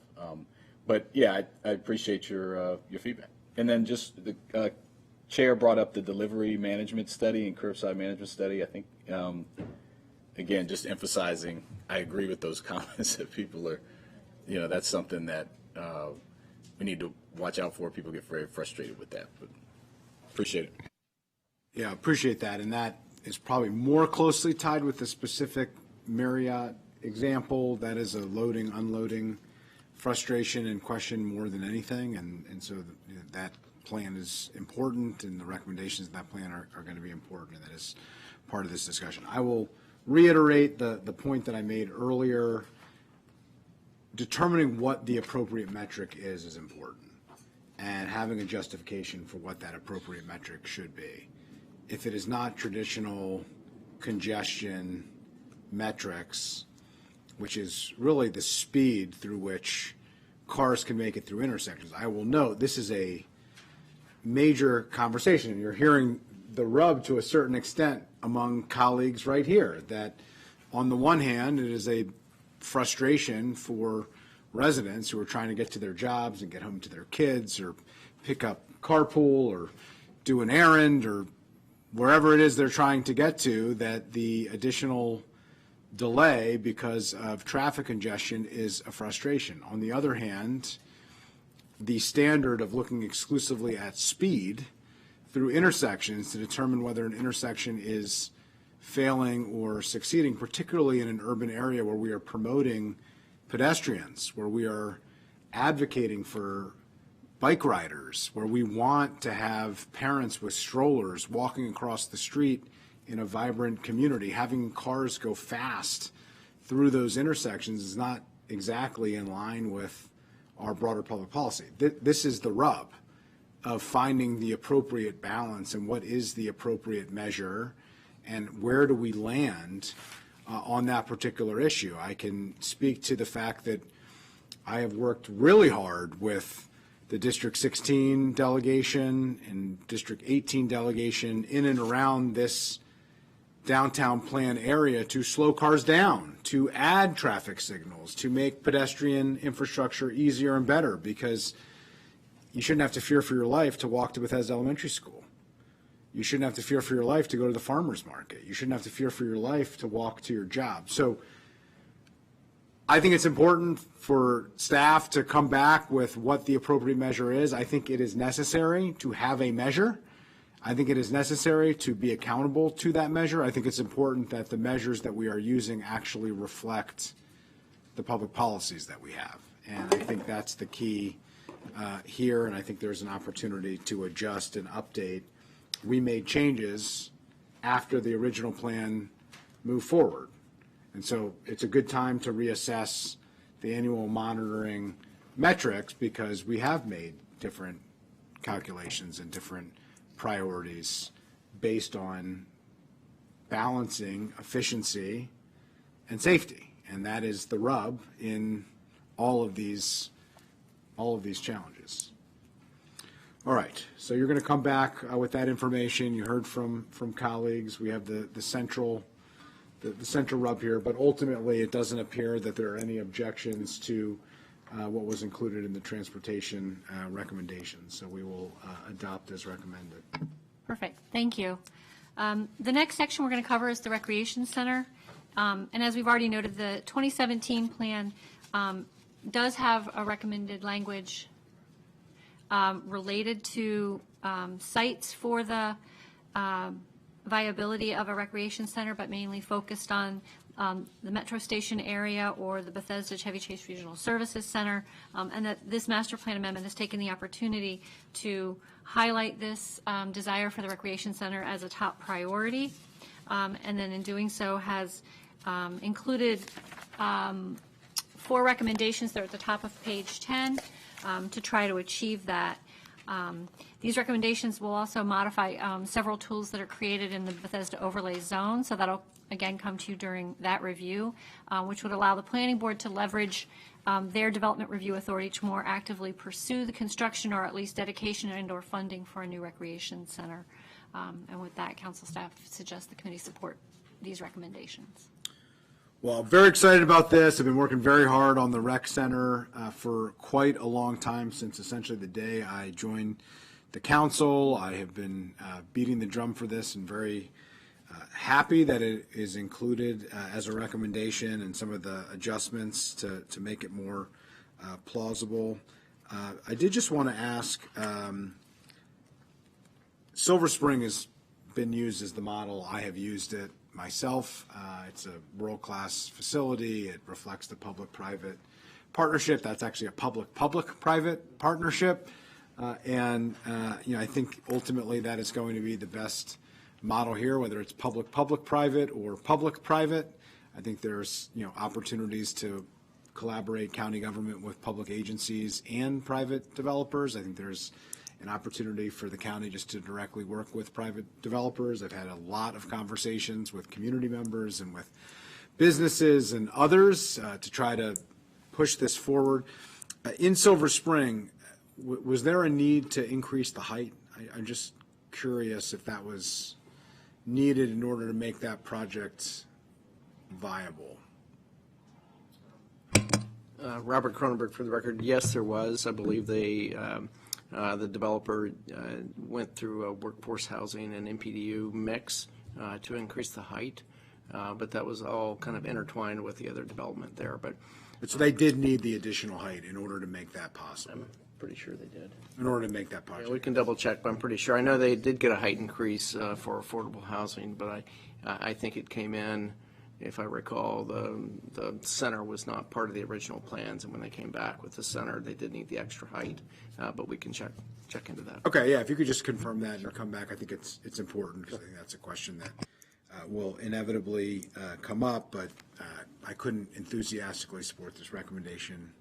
But yeah, I appreciate your feedback. And then just the chair brought up the delivery management study and curbside management study. I think again, just emphasizing, I agree with those comments that people are, that's something that we need to watch out for. People get very frustrated with that, but appreciate it. Yeah, appreciate that. And that is probably more closely tied with the specific Marriott example. That is a loading, unloading frustration and question more than anything. And so that plan is important, and the recommendations in that plan are going to be important, and that is part of this discussion. I will reiterate the point that I made earlier. Determining what the appropriate metric is important, and having a justification for what that appropriate metric should be. If it is not traditional congestion metrics, which is really the speed through which cars can make it through intersections, I will note this is a major conversation. You're hearing the rub to a certain extent among colleagues right here, that on the one hand, it is a frustration for residents who are trying to get to their jobs and get home to their kids, or pick up carpool, or do an errand, or wherever it is they're trying to get to, that the additional delay because of traffic congestion is a frustration. On the other hand, the standard of looking exclusively at speed through intersections to determine whether an intersection is failing or succeeding, particularly in an urban area where we are promoting pedestrians, where we are advocating for bike riders, where we want to have parents with strollers walking across the street in a vibrant community. Having cars go fast through those intersections is not exactly in line with our broader public policy. This is the rub of finding the appropriate balance and what is the appropriate measure and where do we land on that particular issue. I can speak to the fact that I have worked really hard with the District 16 delegation and District 18 delegation in and around this downtown plan area to slow cars down, to add traffic signals, to make pedestrian infrastructure easier and better, because you shouldn't have to fear for your life to walk to Bethesda Elementary School. You shouldn't have to fear for your life to go to the farmer's market. You shouldn't have to fear for your life to walk to your job. So I think it's important for staff to come back with what the appropriate measure is. I think it is necessary to have a measure. I think it is necessary to be accountable to that measure. I think it's important that the measures that we are using actually reflect the public policies that we have. And I think that's the key here, and I think there's an opportunity to adjust and update. We made changes after the original plan moved forward. And so it's a good time to reassess the annual monitoring metrics because we have made different calculations and different priorities based on balancing efficiency and safety. And that is the rub in all of these challenges. All right, so you're going to come back with that information. You heard from colleagues. We have the central rub here, but ultimately it doesn't appear that there are any objections to what was included in the transportation recommendations. So we will adopt as recommended. Perfect, thank you. The next section we're going to cover is the Recreation Center. And as we've already noted, the 2017 plan does have a recommended language related to sites for the viability of a recreation center, but mainly focused on the Metro Station area or the Bethesda Chevy Chase Regional Services Center, and that this master plan amendment has taken the opportunity to highlight this desire for the recreation center as a top priority, and then in doing so has included 4 recommendations that are at the top of page 10 to try to achieve that. These recommendations will also modify several tools that are created in the Bethesda overlay zone, so that'll again come to you during that review, which would allow the planning board to leverage their development review authority to more actively pursue the construction or at least dedication and or funding for a new recreation center. And with that, council staff suggests the committee support these recommendations. Well, I'm very excited about this. I've been working very hard on the rec center for quite a long time, since essentially the day I joined the council. I have been beating the drum for this and very happy that it is included as a recommendation and some of the adjustments to make it more plausible. I did just want to ask, Silver Spring has been used as the model. I have used it myself. It's a world-class facility. It reflects the public-private partnership. That's actually a public-private partnership. And I think ultimately that is going to be the best model here, whether it's public-private or public-private. I think there's, opportunities to collaborate county government with public agencies and private developers. I think there's an opportunity for the county just to directly work with private developers. I've had a lot of conversations with community members and with businesses and others to try to push this forward. In Silver Spring, was there a need to increase the height? I'm just curious if that was needed in order to make that project viable. Robert Cronenberg, for the record. Yes, there was. I believe the developer went through a workforce housing and MPDU mix to increase the height, but that was all kind of intertwined with the other development there. But So they did need the additional height in order to make that possible. I'm pretty sure they did. In order to make that possible. Yeah, we can double check, but I'm pretty sure. I know they did get a height increase for affordable housing, but I think it came in, if I recall, the center was not part of the original plans, and when they came back with the center, they did need the extra height, but we can check into that. Okay, yeah, if you could just confirm that and come back, I think it's important, because I think that's a question that will inevitably come up, but I couldn't enthusiastically support this recommendation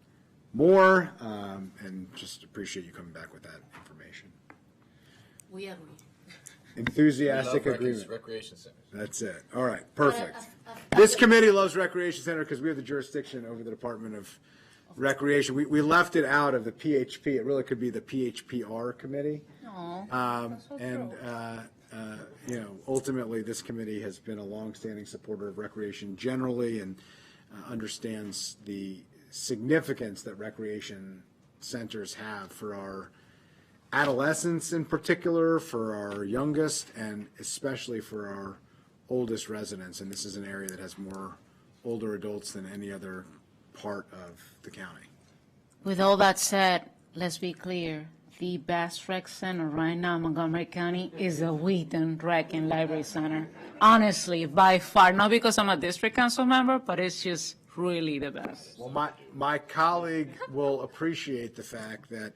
more, and just appreciate you coming back with that information. We agree. Enthusiastic agreement. Recreation centers. That's it. All right, perfect. This committee loves Recreation Center because we have the jurisdiction over the Department of Recreation. We left it out of the PHP. It really could be the PHPR committee. Ultimately, this committee has been a longstanding supporter of recreation generally and understands the significance that recreation centers have for our adolescents in particular, for our youngest, and especially for our oldest residents. And this is an area that has more older adults than any other part of the county. With all that said, let's be clear. The best rec center right now in Montgomery County is the Wheaton Rec and Library Center. Honestly, by far, not because I'm a district council member, but it's just really the best. Well, my colleague will appreciate the fact that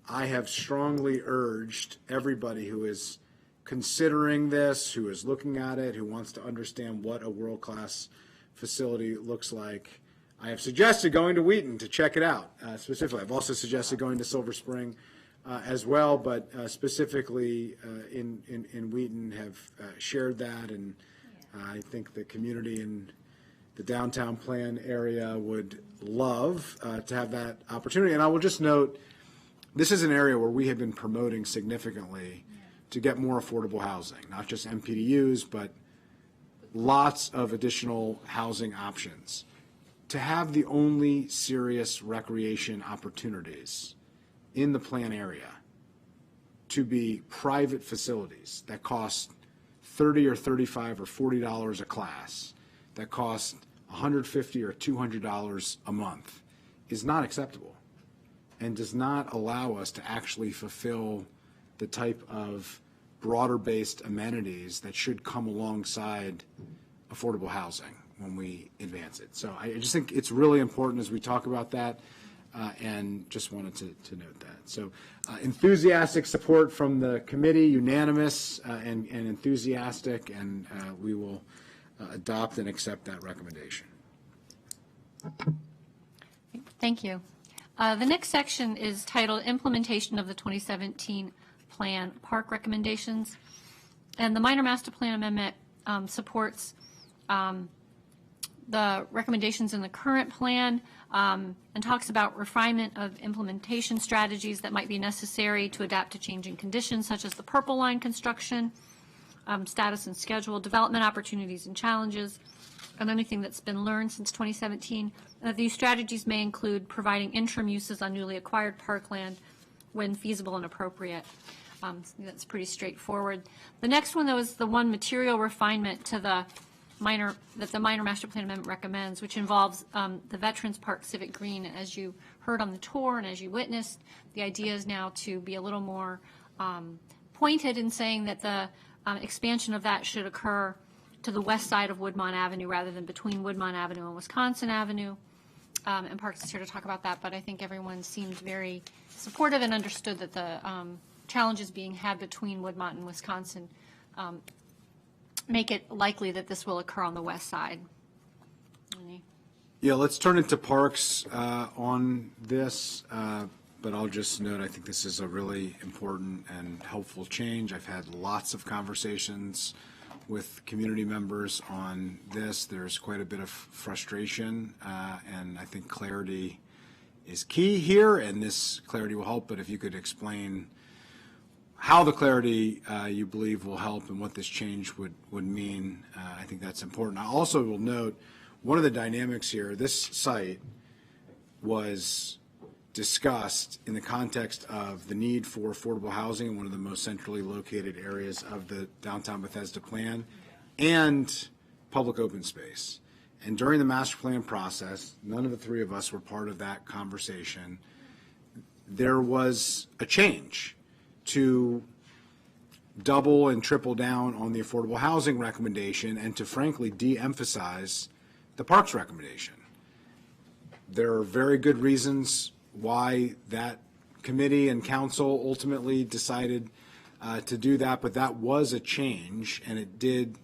I have strongly urged everybody who is considering this, who is looking at it, who wants to understand what a world-class facility looks like, I have suggested going to Wheaton to check it out specifically. I've also suggested going to Silver Spring as well, but specifically in Wheaton have shared that, and I think the community in the downtown plan area would love to have that opportunity. And I will just note, this is an area where we have been promoting significantly to get more affordable housing, not just MPDUs, but lots of additional housing options. To have the only serious recreation opportunities in the plan area to be private facilities that cost $30 or $35 or $40 a class, that cost $150 or $200 a month, is not acceptable and does not allow us to actually fulfill the type of broader-based amenities that should come alongside affordable housing when we advance it. So I just think it's really important as we talk about that, and just wanted to note that. So enthusiastic support from the committee, unanimous and enthusiastic, and we will adopt and accept that recommendation. Thank you. The next section is titled Implementation of the 2017 Plan Park Recommendations. And the minor master plan amendment supports the recommendations in the current plan and talks about refinement of implementation strategies that might be necessary to adapt to changing conditions, such as the purple line construction, status and schedule, development opportunities and challenges, and anything that's been learned since 2017. These strategies may include providing interim uses on newly acquired parkland when feasible and appropriate. That's pretty straightforward. The next one, though, is the one material refinement to the minor master plan amendment recommends, which involves the Veterans Park Civic Green. As you heard on the tour and as you witnessed, the idea is now to be a little more pointed in saying that the expansion of that should occur to the west side of Woodmont Avenue rather than between Woodmont Avenue and Wisconsin Avenue. And Parks is here to talk about that, but I think everyone seemed very supportive and understood that the challenges being had between Woodmont and Wisconsin make it likely that this will occur on the west side. Yeah, let's turn into Parks on this, but I'll just note I think this is a really important and helpful change. I've had lots of conversations with community members on this. There's quite a bit of frustration, and I think clarity is key here, and this clarity will help. But if you could explain how the clarity you believe will help and what this change would mean, I think that's important. I also will note one of the dynamics here, this site was discussed in the context of the need for affordable housing in one of the most centrally located areas of the downtown Bethesda plan and public open space. And during the master plan process, none of the three of us were part of that conversation. There was a change to double and triple down on the affordable housing recommendation and to frankly de-emphasize the parks recommendation. There are very good reasons why that committee and council ultimately decided to do that, but that was a change, and it did,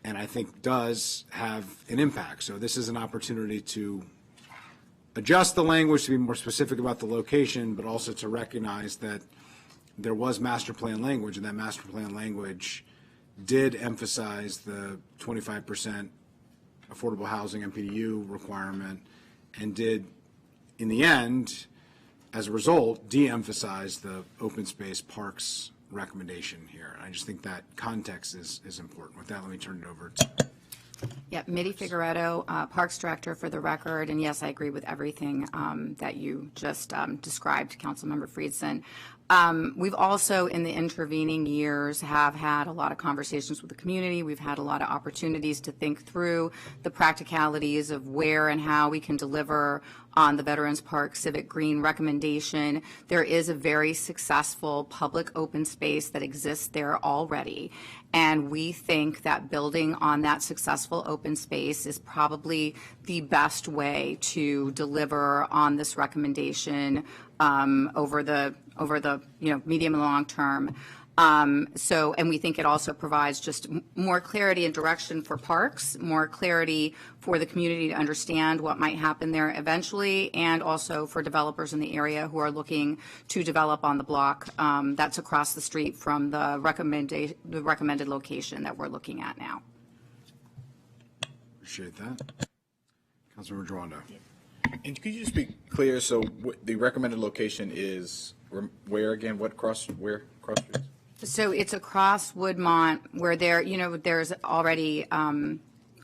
and I think does, have an impact. So this is an opportunity to adjust the language to be more specific about the location, but also to recognize that there was master plan language, and that master plan language did emphasize the 25% affordable housing MPDU requirement, and did, in the end, as a result, de-emphasize the open space parks recommendation here. And I just think that context is important. With that, let me turn it over to. Yeah, Mitty Figueredo, Parks Director, for the record, and yes, I agree with everything that you just described, Councilmember Friedson. We've also, in the intervening years, have had a lot of conversations with the community. We've had a lot of opportunities to think through the practicalities of where and how we can deliver on the Veterans Park Civic Green recommendation. There is a very successful public open space that exists there already, and we think that building on that successful open space is probably the best way to deliver on this recommendation over the medium and long term. And we think it also provides just more clarity and direction for parks, more clarity for the community to understand what might happen there eventually, and also for developers in the area who are looking to develop on the block that's across the street from the recommended location that we're looking at now. Appreciate that. Councilmember Drawando. And could you just be clear, so the recommended location is where again, cross streets? So it's across Woodmont where there's already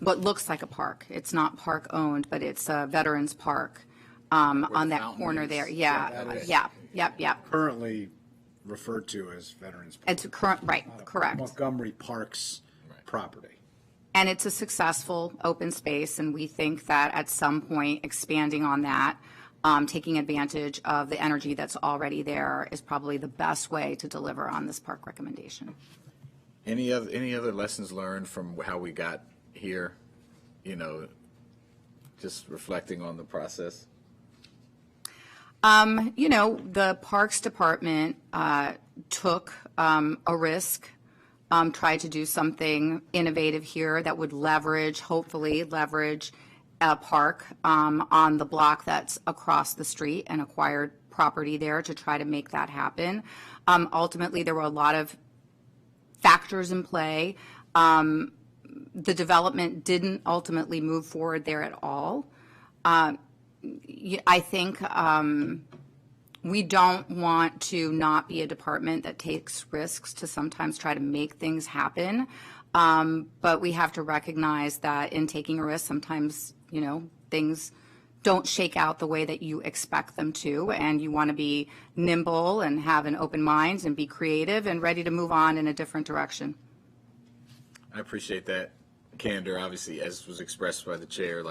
what looks like a park. It's not park owned, but it's a Veterans Park on that corner there. Yeah. Currently referred to as Veterans Park. It's correct. Montgomery Park's property. And it's a successful open space, and we think that at some point expanding on that, taking advantage of the energy that's already there is probably the best way to deliver on this park recommendation. Any other lessons learned from how we got here? Just reflecting on the process. The Parks Department took a risk. Tried to do something innovative here that would hopefully leverage a park on the block that's across the street and acquired property there to try to make that happen. Ultimately, there were a lot of factors in play. The development didn't ultimately move forward there at all. I think we don't want to not be a department that takes risks to sometimes try to make things happen. But we have to recognize that in taking a risk, sometimes, things don't shake out the way that you expect them to. And you want to be nimble and have an open mind and be creative and ready to move on in a different direction. I appreciate that candor. Obviously, as was expressed by the chair,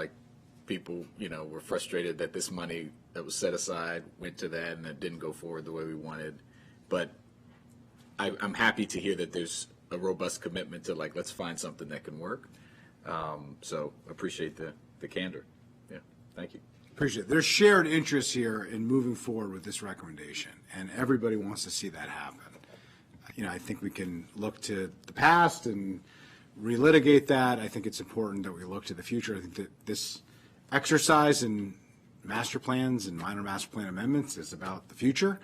people, were frustrated that this money that was set aside went to that and it didn't go forward the way we wanted. But I'm happy to hear that there's a robust commitment to let's find something that can work. So appreciate the candor. Yeah, thank you. Appreciate it. There's shared interest here in moving forward with this recommendation, and everybody wants to see that happen. I think we can look to the past and relitigate that. I think it's important that we look to the future. I think that this exercise in master plans and minor master plan amendments is about the future.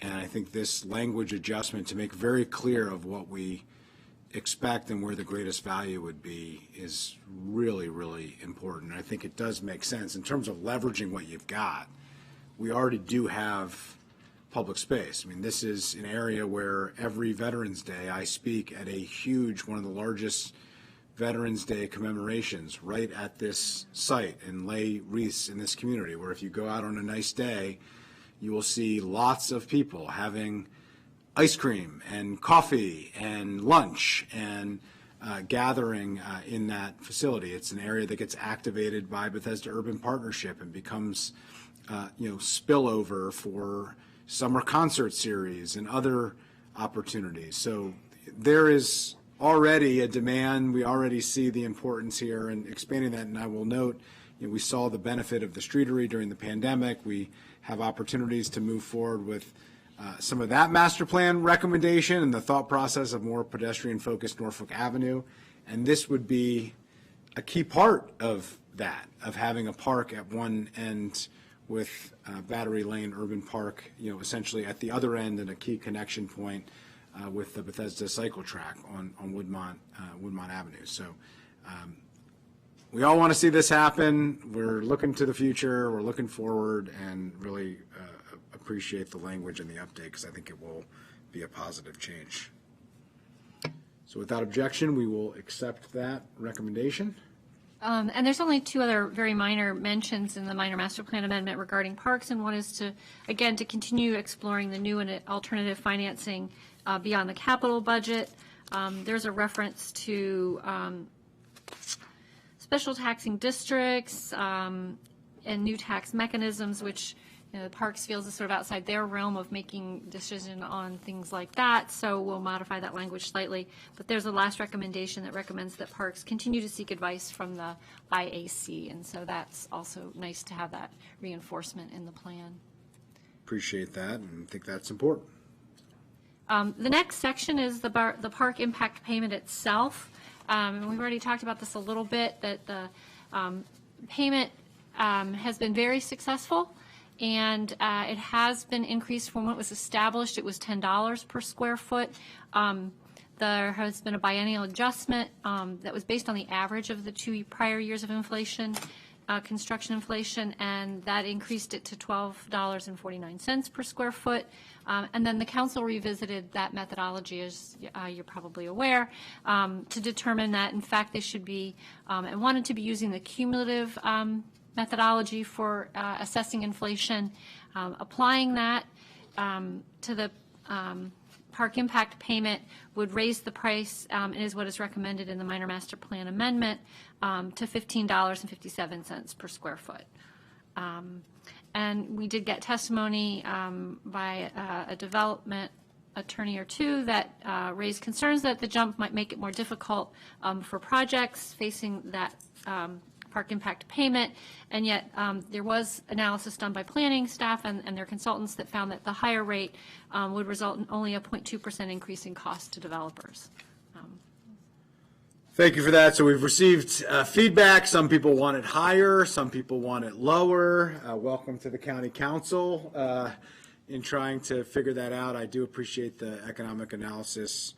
And I think this language adjustment to make very clear of what we expect and where the greatest value would be is really, really important. I think it does make sense in terms of leveraging what you've got. We already do have public space. This is an area where every Veterans Day I speak at a huge, one of the largest Veterans Day commemorations right at this site and lay wreaths in this community, where if you go out on a nice day, you will see lots of people having ice cream and coffee and lunch and gathering in that facility. It's an area that gets activated by Bethesda Urban Partnership and becomes spillover for summer concert series and other opportunities. So there is already a demand. We already see the importance here and expanding that. And I will note, we saw the benefit of the streetery during the pandemic. We have opportunities to move forward with some of that master plan recommendation and the thought process of more pedestrian-focused Norfolk Avenue. And this would be a key part of that, of having a park at one end with Battery Lane Urban Park, essentially at the other end, and a key connection point with the Bethesda cycle track on Woodmont Avenue. So we all want to see this happen. We're looking to the future. We're looking forward, and really appreciate the language and the update, because I think it will be a positive change. So without objection, we will accept that recommendation. And there's only two other very minor mentions in the minor master plan amendment regarding parks, and one is to continue exploring the new and alternative financing beyond the capital budget. There's a reference to special taxing districts and new tax mechanisms, which the Parks feels is sort of outside their realm of making decision on things like that, so we'll modify that language slightly. But there's a last recommendation that recommends that Parks continue to seek advice from the IAC, and so that's also nice to have that reinforcement in the plan. Appreciate that, and think that's important. The next section is the park impact payment itself. And we've already talked about this a little bit, that the payment has been very successful, and it has been increased from when it was established. It was $10 per square foot. There has been a biennial adjustment that was based on the average of the 2 prior years of inflation, construction inflation, and that increased it to $12.49 per square foot. And then the council revisited that methodology, as you're probably aware, to determine that, in fact, they should be, and wanted to be using the cumulative methodology for assessing inflation. Applying that to the park impact payment would raise the price, and is what is recommended in the minor master plan amendment, to $15.57 per square foot. And we did get testimony by a development attorney or two that raised concerns that the jump might make it more difficult for projects facing that park impact payment, and yet there was analysis done by planning staff and their consultants that found that the higher rate would result in only a 0.2% increase in cost to developers. Thank you for that. So we've received feedback. Some people want it higher, some people want it lower. Welcome to the County Council in trying to figure that out. I do appreciate the economic analysis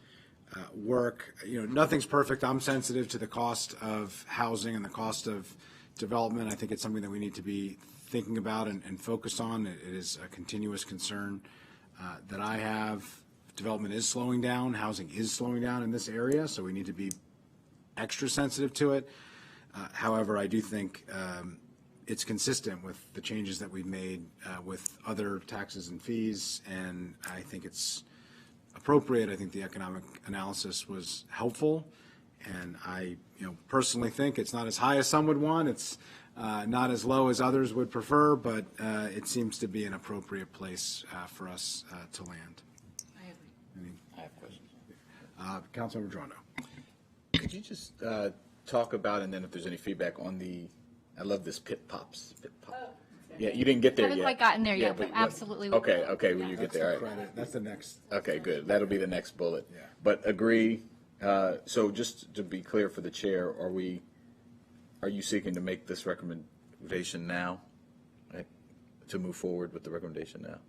work. You know, nothing's perfect. I'm sensitive to the cost of housing and the cost of development. I think it's something that we need to be thinking about and focus on. It is a continuous concern that I have. Development is slowing down. Housing is slowing down in this area, so we need to be extra sensitive to it. However, I do think it's consistent with the changes that we've made with other taxes and fees, and I think it's appropriate. I think the economic analysis was helpful, and I, personally think it's not as high as some would want. It's not as low as others would prefer, but it seems to be an appropriate place for us to land. I agree. I have questions. Councilmember Drondo. Could you just talk about, and then if there's any feedback on I love this pit pops. Yeah, you didn't get there yet. Haven't quite gotten there yet, but absolutely. Okay, when you get there. All right. That's the next. Okay, good. That'll be the next bullet. Yeah. But agree, so just to be clear for the chair, are you seeking to make this recommendation now? Right? To move forward with the recommendation now?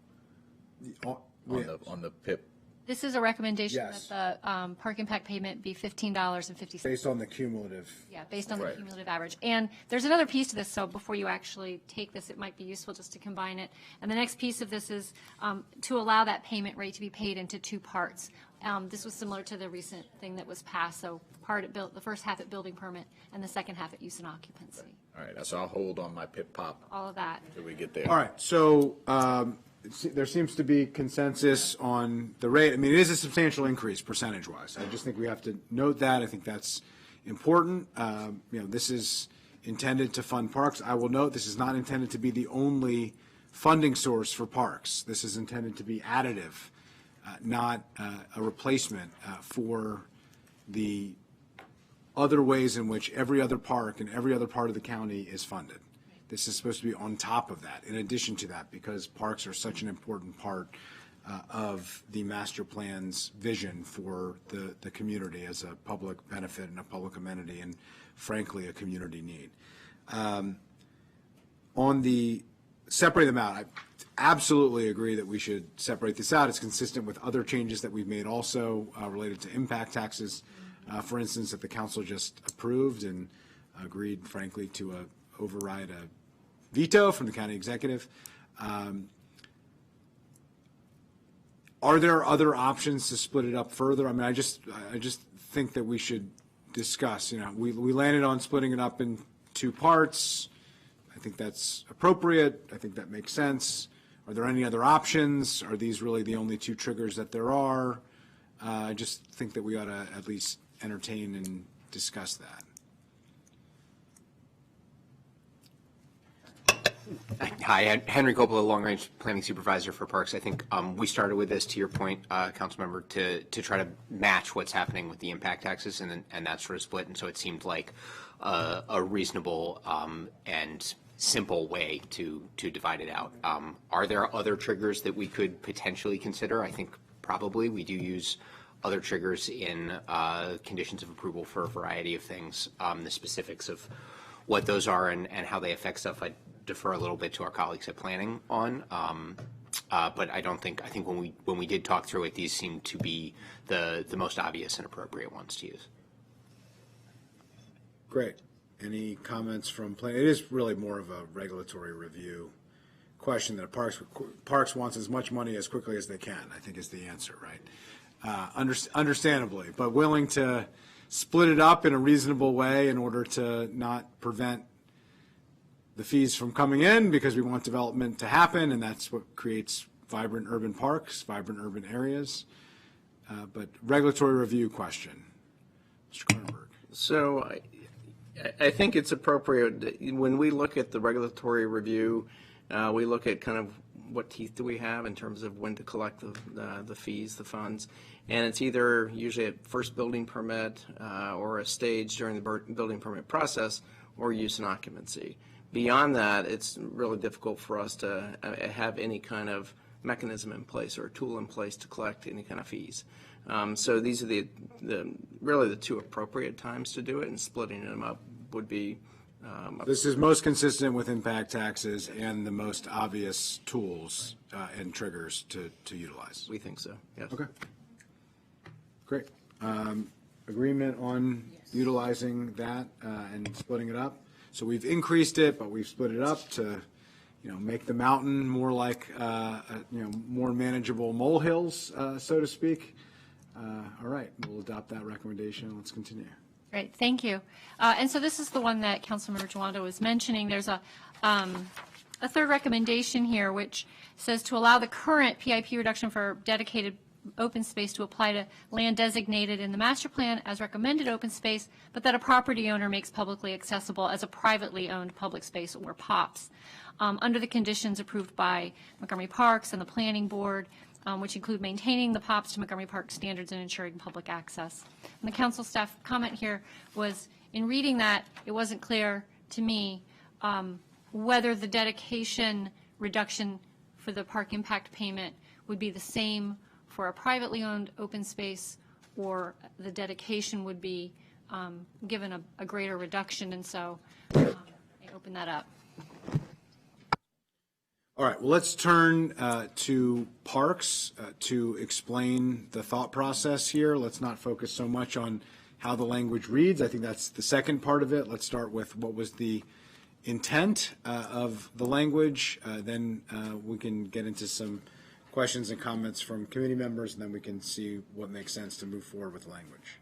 On the PIP? This is a recommendation Yes. that the park impact payment be $15.50. Based on the cumulative. Yeah, based on the Right. cumulative average. And there's another piece to this, so before you actually take this, it might be useful just to combine it. And the next piece of this is to allow that payment rate to be paid into 2 parts. This was similar to the recent thing that was passed, so the first half at building permit and the second half at use and occupancy. All right, so I'll hold on my PIP pop All of that. until we get there. All right, so there seems to be consensus on the rate. I mean, it is a substantial increase percentage-wise. I just think we have to note that. I think that's important. This is intended to fund parks. I will note this is not intended to be the only funding source for parks. This is intended to be additive, not a replacement for the other ways in which every other park and every other part of the county is funded. This is supposed to be on top of that, in addition to that, because parks are such an important part of the master plan's vision for the community as a public benefit and a public amenity, and frankly, a community need. On the separate them out, I absolutely agree that we should separate this out. It's consistent with other changes that we've made also related to impact taxes, for instance, that the council just approved and agreed, frankly, to override a veto from the county executive. Are there other options to split it up further? I mean, I just think that we should discuss. We landed on splitting it up in 2 parts. I think that's appropriate. I think that makes sense. Are there any other options? Are these really the only 2 triggers that there are? I just think that we ought to at least entertain and discuss that. Hi, Henry Coppola, Long Range Planning Supervisor for Parks. I think we started with this, to your point, Councilmember, to try to match what's happening with the impact taxes and that sort of split. And so it seemed like a reasonable and simple way to divide it out. Are there other triggers that we could potentially consider? I think probably. We do use other triggers in conditions of approval for a variety of things. The specifics of what those are and how they affect stuff, I defer a little bit to our colleagues at planning on. But I think when we did talk through it, these seem to be the most obvious and appropriate ones to use. Great. Any comments from planning? It is really more of a regulatory review question that Parks wants as much money as quickly as they can, I think is the answer, right? Understandably, but willing to split it up in a reasonable way in order to not prevent the fees from coming in, because we want development to happen, and that's what creates vibrant urban parks, vibrant urban areas. But regulatory review question. Mr. Kronenberg. So I think it's appropriate when we look at the regulatory review, we look at kind of what teeth do we have in terms of when to collect the fees, the funds, and it's either usually a first building permit or a stage during the building permit process, or use and occupancy. Beyond that, it's really difficult for us to have any kind of mechanism in place or a tool in place to collect any kind of fees. So these are really the two appropriate times to do it, and splitting them up would be. This is most consistent with impact taxes and the most obvious tools and triggers to utilize. We think so, yes. Okay. Great. Agreement on utilizing that and splitting it up. So we've increased it, but we've split it up to, make the mountain more like, more manageable molehills, so to speak. All right, we'll adopt that recommendation. Let's continue. Great, thank you. And so this is the one that Councilmember Joando was mentioning. There's a third recommendation here, which says to allow the current PIP reduction for dedicated open space to apply to land designated in the master plan as recommended open space, but that a property owner makes publicly accessible as a privately owned public space, or POPs, under the conditions approved by Montgomery Parks and the Planning Board, which include maintaining the POPs to Montgomery Park standards and ensuring public access. And the council staff comment here was, in reading that, it wasn't clear to me whether the dedication reduction for the park impact payment would be the same for a privately owned open space, or the dedication would be given a greater reduction, and so I open that up. All right, well, let's turn to Parks to explain the thought process here. Let's not focus so much on how the language reads. I think that's the second part of it. Let's start with what was the intent of the language. Then we can get into some questions and comments from committee members, and then we can see what makes sense to move forward with language.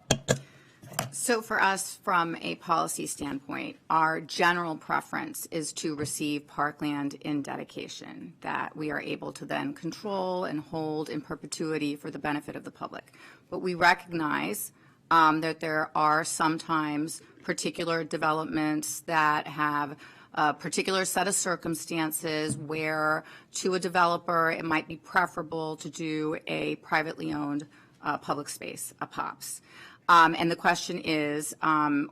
So for us, from a policy standpoint, our general preference is to receive parkland in dedication that we are able to then control and hold in perpetuity for the benefit of the public. But we recognize that there are sometimes particular developments that have a particular set of circumstances where, to a developer, it might be preferable to do a privately owned public space, a POPs. And the question is,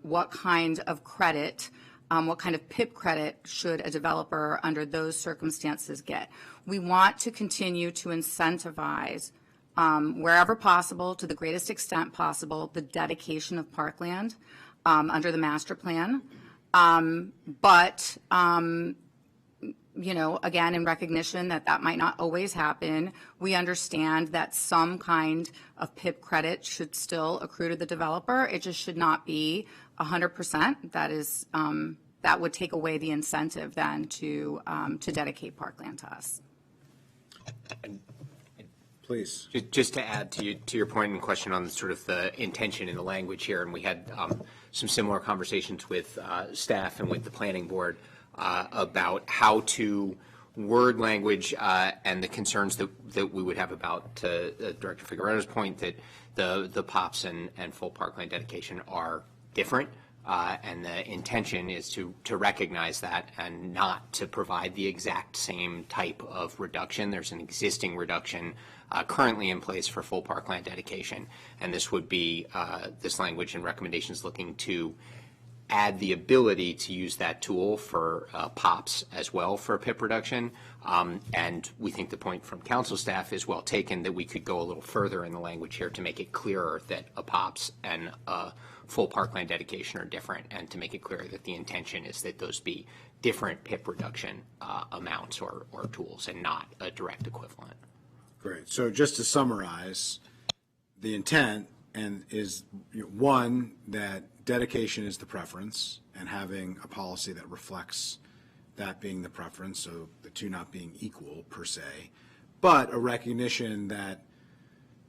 what kind of credit, what kind of PIP credit should a developer under those circumstances get? We want to continue to incentivize, wherever possible, to the greatest extent possible, the dedication of parkland under the master plan. But again, in recognition that that might not always happen, we understand that some kind of PIP credit should still accrue to the developer. It just should not be 100%. That is, that would take away the incentive then to dedicate parkland to us. Please. Just to add to your point and question on sort of the intention in the language here, and we had some similar conversations with staff and with the planning board about how to word language and the concerns that we would have about, to Director Figueroa's point, that the POPs and full parkland dedication are different. And the intention is to recognize that and not to provide the exact same type of reduction. There's an existing reduction currently in place for full parkland dedication, and this would be this language and recommendations looking to add the ability to use that tool for POPs as well for PIP reduction. And we think the point from council staff is well taken, that we could go a little further in the language here to make it clearer that a POPs and a full parkland dedication are different, and to make it clear that the intention is that those be different PIP reduction amounts or tools and not a direct equivalent. Great. So just to summarize, the intent is one, that dedication is the preference, and having a policy that reflects that being the preference, so the two not being equal per se, but a recognition that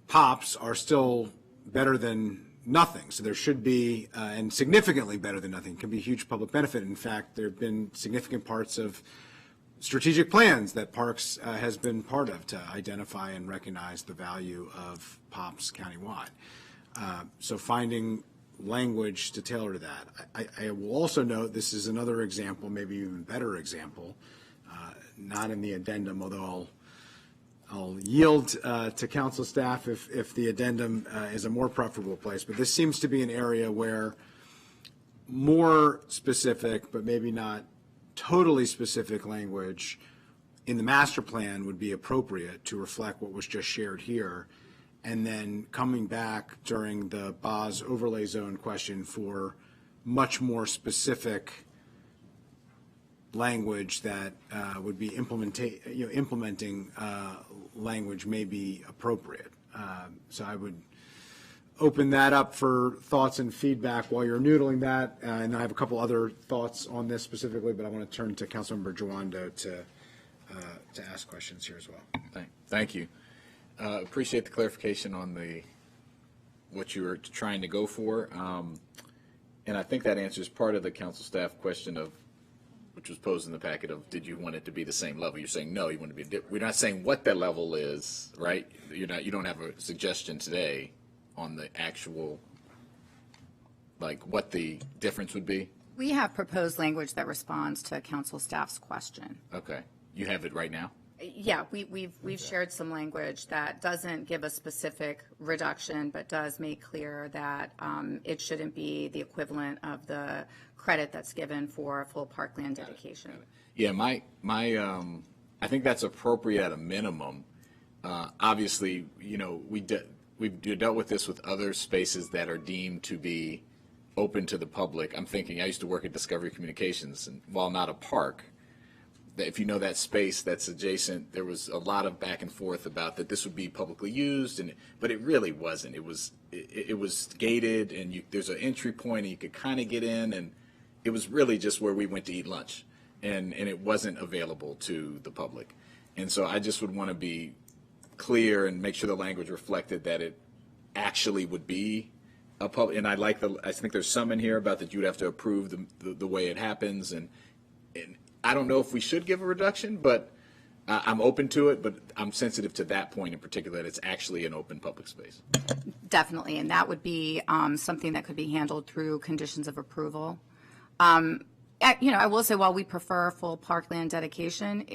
POPs are still better than nothing. So there should be, and significantly better than nothing, can be a huge public benefit. In fact, there have been significant parts of strategic plans that Parks has been part of to identify and recognize the value of POPs countywide. So finding language to tailor to that. I will also note this is another example, maybe even better example, not in the addendum, although I'll yield to council staff if the addendum is a more preferable place. But this seems to be an area where more specific, but maybe not totally specific language in the master plan would be appropriate to reflect what was just shared here. And then coming back during the BOS overlay zone question for much more specific language that would be implementing language may be appropriate. So I would open that up for thoughts and feedback while you're noodling that. And I have a couple other thoughts on this specifically, but I want to turn to Councilmember Jawando to ask questions here as well. Thank you. Appreciate the clarification on what you were trying to go for. And I think that answers part of the council staff question of, which was posed in the packet of, did you want it to be the same level? You're saying no, you want it to be, we're not saying what that level is, right? You don't have a suggestion today on the actual, like what the difference would be? We have proposed language that responds to council staff's question. Okay. You have it right now? Yeah, we've shared some language that doesn't give a specific reduction, but does make clear that it shouldn't be the equivalent of the credit that's given for a full parkland dedication. Yeah, I think that's appropriate at a minimum. Obviously, we've dealt with this with other spaces that are deemed to be open to the public. I'm thinking, I used to work at Discovery Communications, and while not a park, if you know that space that's adjacent, there was a lot of back and forth about that this would be publicly used, but it really wasn't. It was gated, and there's an entry point, and you could kind of get in, and it was really just where we went to eat lunch, and it wasn't available to the public. And so I just would want to be clear and make sure the language reflected that it actually would be a public. And I think there's some in here about that you'd have to approve the way it happens, and I don't know if we should give a reduction, but I'm open to it, but I'm sensitive to that point in particular, that it's actually an open public space. Definitely, and that would be something that could be handled through conditions of approval. I will say, while we prefer full parkland dedication,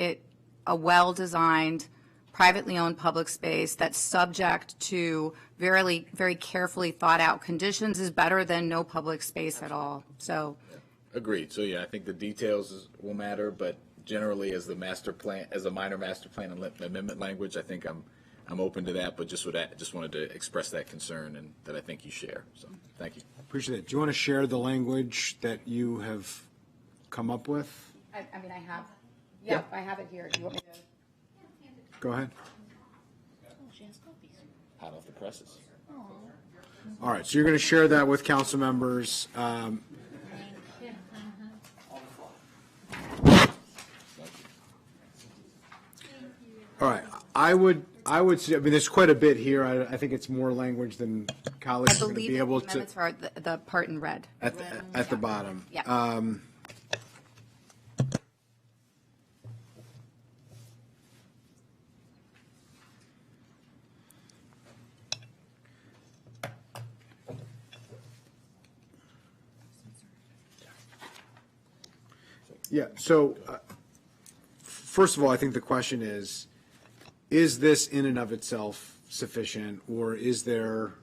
a well-designed, privately owned public space that's subject to very, very carefully thought out conditions is better than no public space at all. So. Agreed. So yeah, I think the details will matter, but generally as the master plan, as a minor master plan amendment language, I think I'm open to that, but just wanted to express that concern and that I think you share. So thank you. Appreciate it. Do you want to share the language that you have come up with? I have. Yeah, I have it here. Do you want me to? Go ahead. Hot off the presses. All right, so you're going to share that with council members. All right, I would say, there's quite a bit here. I think it's more language than colleagues are going to be able to. I believe the amendments are the part in red. At the bottom. Yeah. Yeah, so first of all, I think the question is this in and of itself sufficient, or is there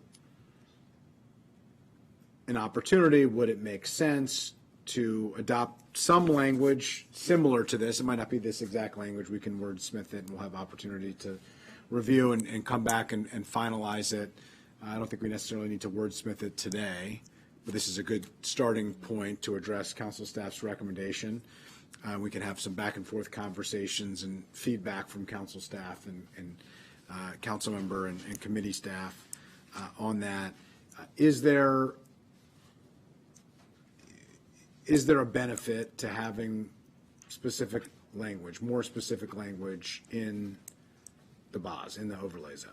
an opportunity, would it make sense to adopt some language similar to this? It might not be this exact language. We can wordsmith it, and we'll have opportunity to review and come back and finalize it. I don't think we necessarily need to wordsmith it today, but this is a good starting point to address council staff's recommendation. We can have some back and forth conversations and feedback from council staff and council member and committee staff on that. Is there a benefit to having specific language, more specific language in the BOS, in the overlay zone?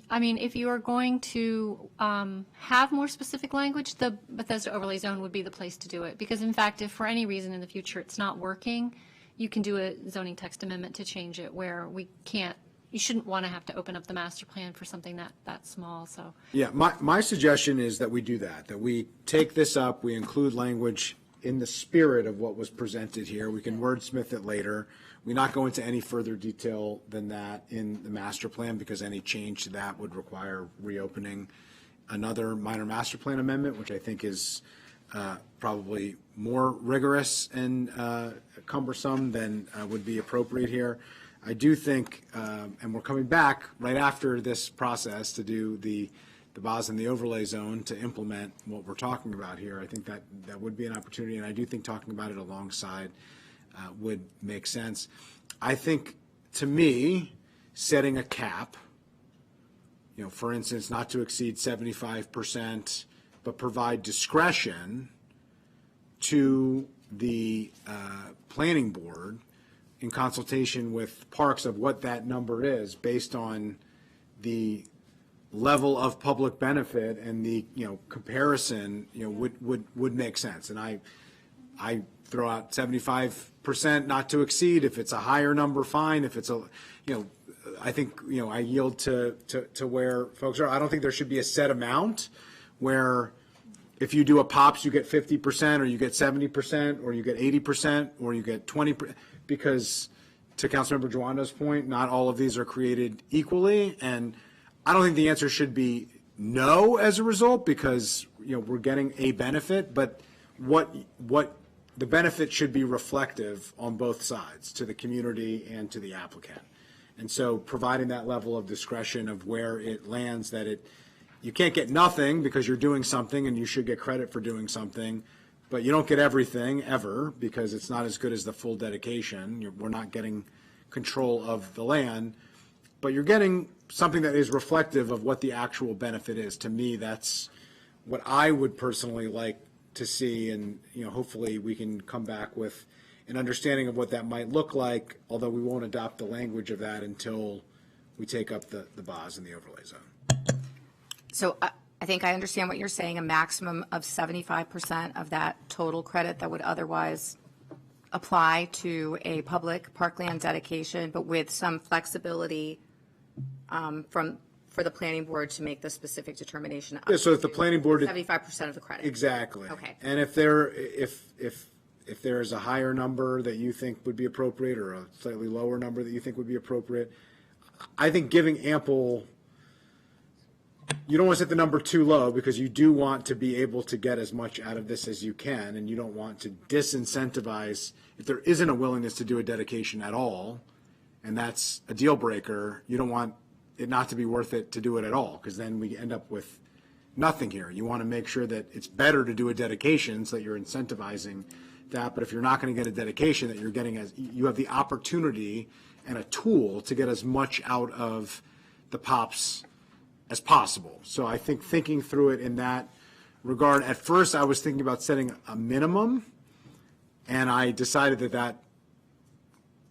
I mean, if you are going to have more specific language, the Bethesda overlay zone would be the place to do it. Because in fact, if for any reason in the future it's not working, you can do a zoning text amendment to change it where we can't, you shouldn't want to have to open up the master plan for something that small, so. Yeah, my suggestion is that we do that we take this up, we include language in the spirit of what was presented here. We can wordsmith it later. We not go into any further detail than that in the master plan, because any change to that would require reopening another minor master plan amendment, which I think is probably more rigorous and cumbersome than would be appropriate here. I do think, and we're coming back right after this process to do the BOS and the overlay zone to implement what we're talking about here. I think that would be an opportunity, and I do think talking about it alongside would make sense. I think, to me, setting a cap, for instance, not to exceed 75%, but provide discretion to the planning board in consultation with Parks of what that number is based on the level of public benefit and the comparison would make sense. And I throw out 75% not to exceed. If it's a higher number, fine. If it's I think I yield to where folks are. I don't think there should be a set amount where if you do a POPs you get 50% or you get 70% or you get 80% or you get 20%, because to Councilmember Joanda's point, not all of these are created equally, and I don't think the answer should be no as a result, because we're getting a benefit, but what the benefit should be reflective on both sides, to the community and to the applicant. And so providing that level of discretion of where it lands, that you can't get nothing because you're doing something and you should get credit for doing something, but you don't get everything ever because it's not as good as the full dedication. We're not getting control of the land, but you're getting something that is reflective of what the actual benefit is. To me, that's what I would personally like to see, and hopefully we can come back with an understanding of what that might look like, although we won't adopt the language of that until we take up the BOS and the overlay zone. So I think I understand what you're saying, a maximum of 75% of that total credit that would otherwise apply to a public parkland dedication, but with some flexibility for the planning board to make the specific determination. Yeah, so if the planning board 75% of the credit. Exactly. Okay. And if there is a higher number that you think would be appropriate, or a slightly lower number that you think would be appropriate, I think giving ample. You don't want to set the number too low, because you do want to be able to get as much out of this as you can, and you don't want to disincentivize if there isn't a willingness to do a dedication at all, and that's a deal breaker. You don't want it not to be worth it to do it at all, because then we end up with nothing here. You want to make sure that it's better to do a dedication so that you're incentivizing that, but if you're not going to get a dedication, that you're getting you have the opportunity and a tool to get as much out of the POPs as possible. So I think thinking through it in that regard, at first I was thinking about setting a minimum, and I decided that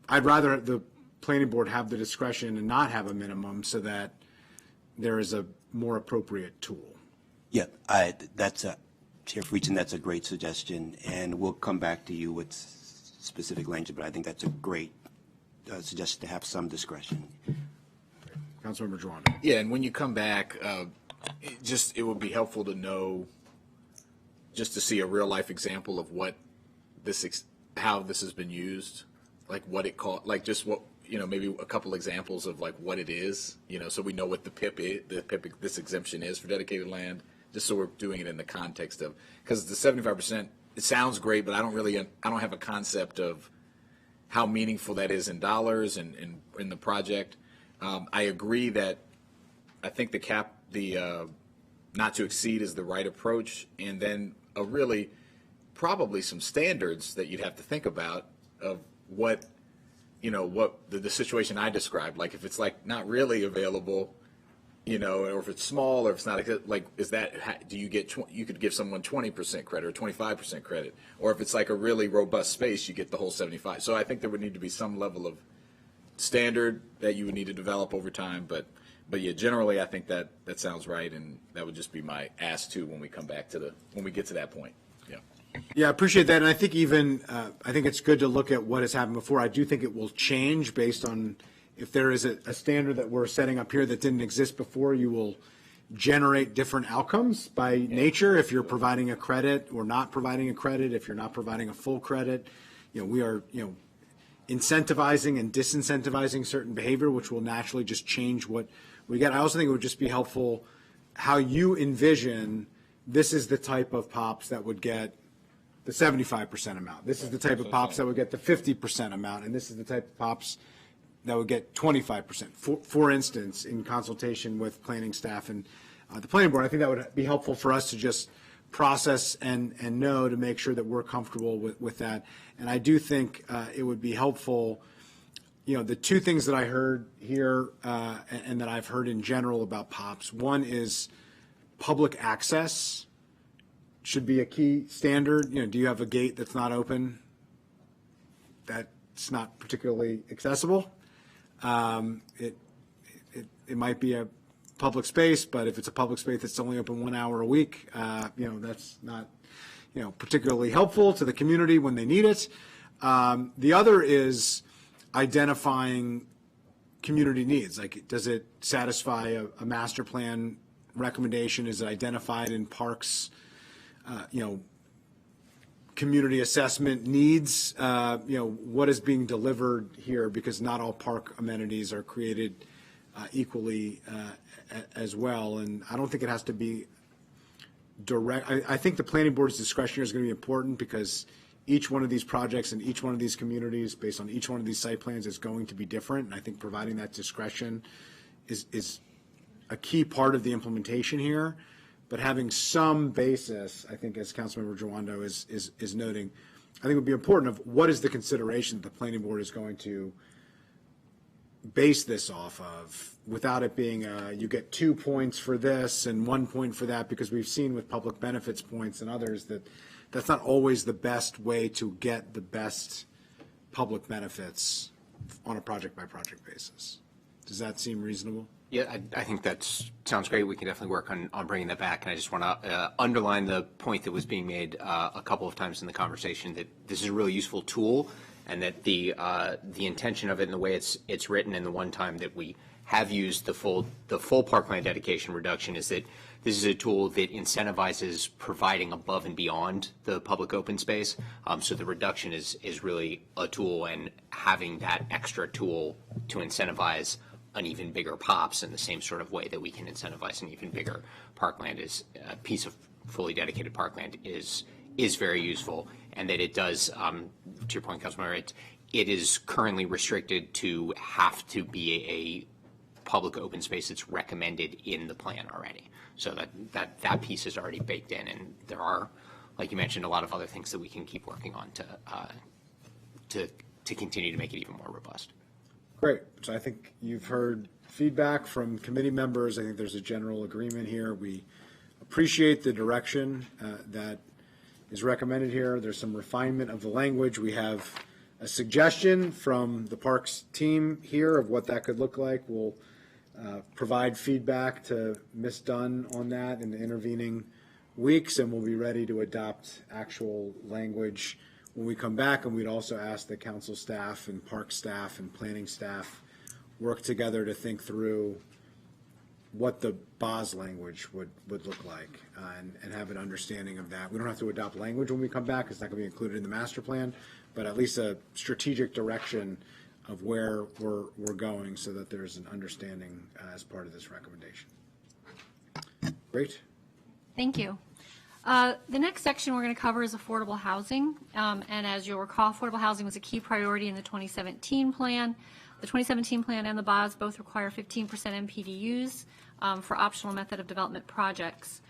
I'd rather the planning board have the discretion and not have a minimum, so that there is a more appropriate tool. Yeah, Chair Friedson, that's a great suggestion, and we'll come back to you with specific language, but I think that's a great suggestion to have some discretion. Councilmember Joanda. Yeah, and when you come back, it would be helpful to know, just to see a real life example of what how this has been used, like what it called, like just what, maybe a couple examples of like what it is, so we know what the PIP is, this exemption is for dedicated land, just so we're doing it in the context of, because the 75%, it sounds great, but I don't have a concept of how meaningful that is in dollars and in the project. I agree that I think the not to exceed is the right approach, and then probably some standards that you'd have to think about of what the situation I described, like if it's like not really available, or if it's small, or if it's not, like, is that, do you get, you could give someone 20% credit or 25% credit, or if it's like a really robust space, you get the whole 75. So I think there would need to be some level of standard that you would need to develop over time, but yeah, generally I think that sounds right, and that would just be my ask too when we come back when we get to that point. Yeah, I appreciate that, and I think I think it's good to look at what has happened before. I do think it will change based on if there is a standard that we're setting up here that didn't exist before. You will generate different outcomes by nature if you're providing a credit or not providing a credit, if you're not providing a full credit. We are incentivizing and disincentivizing certain behavior, which will naturally just change what we get. I also think it would just be helpful how you envision this is the type of POPs that would get the 75% amount. This is the type of POPs that would get the 50% amount, and this is the type of POPs that would get 25%. For instance, in consultation with planning staff and the planning board, I think that would be helpful for us to just process and know to make sure that we're comfortable with that. And I do think it would be helpful, the two things that I heard here and that I've heard in general about POPs. One is public access should be a key standard. Do you have a gate that's not open? That's not particularly accessible. It might be a public space, but if it's a public space that's only open 1 hour a week, that's not, particularly helpful to the community when they need it. The other is identifying community needs. Like, does it satisfy a master plan recommendation? Is it identified in parks? Community assessment needs, what is being delivered here, because not all park amenities are created equally as well. And I don't think it has to be direct. I think the planning board's discretion is going to be important because each one of these projects and each one of these communities, based on each one of these site plans, is going to be different. And I think providing that discretion is a key part of the implementation here. But having some basis, I think, as Councilmember Jawando is noting, I think it would be important of what is the consideration that the planning board is going to base this off of, without it being you get 2 points for this and 1 point for that, because we've seen with public benefits points and others that that's not always the best way to get the best public benefits on a project-by-project basis. Does that seem reasonable? Yeah, I think that sounds great. We can definitely work on bringing that back. And I just want to underline the point that was being made a couple of times in the conversation, that this is a really useful tool, and that the intention of it and the way it's written, and the one time that we have used the full park plan dedication reduction, is that this is a tool that incentivizes providing above and beyond the public open space. So the reduction is really a tool, and having that extra tool to incentivize an even bigger POPs in the same sort of way that we can incentivize an even bigger parkland, is a piece of fully dedicated parkland is very useful. And that it does, to your point, Councilmember, it is currently restricted to have to be a public open space that's recommended in the plan already. So that piece is already baked in, and there are, like you mentioned, a lot of other things that we can keep working on to continue to make it even more robust. Great. So I think you've heard feedback from committee members. I think there's a general agreement here. We appreciate the direction that is recommended here. There's some refinement of the language. We have a suggestion from the Parks team here of what that could look like. We'll provide feedback to Ms. Dunn on that in the intervening weeks, and we'll be ready to adopt actual language when we come back. And we'd also ask the council staff and park staff and planning staff work together to think through what the BOS language would look like and have an understanding of that. We don't have to adopt language when we come back. It's not going to be included in the master plan, but at least a strategic direction of where we're going, so that there's an understanding as part of this recommendation. Great. Thank you. The next section we're going to cover is affordable housing. And as you'll recall, affordable housing was a key priority in the 2017 plan. The 2017 plan and the BOS both require 15% MPDUs for optional method of development projects.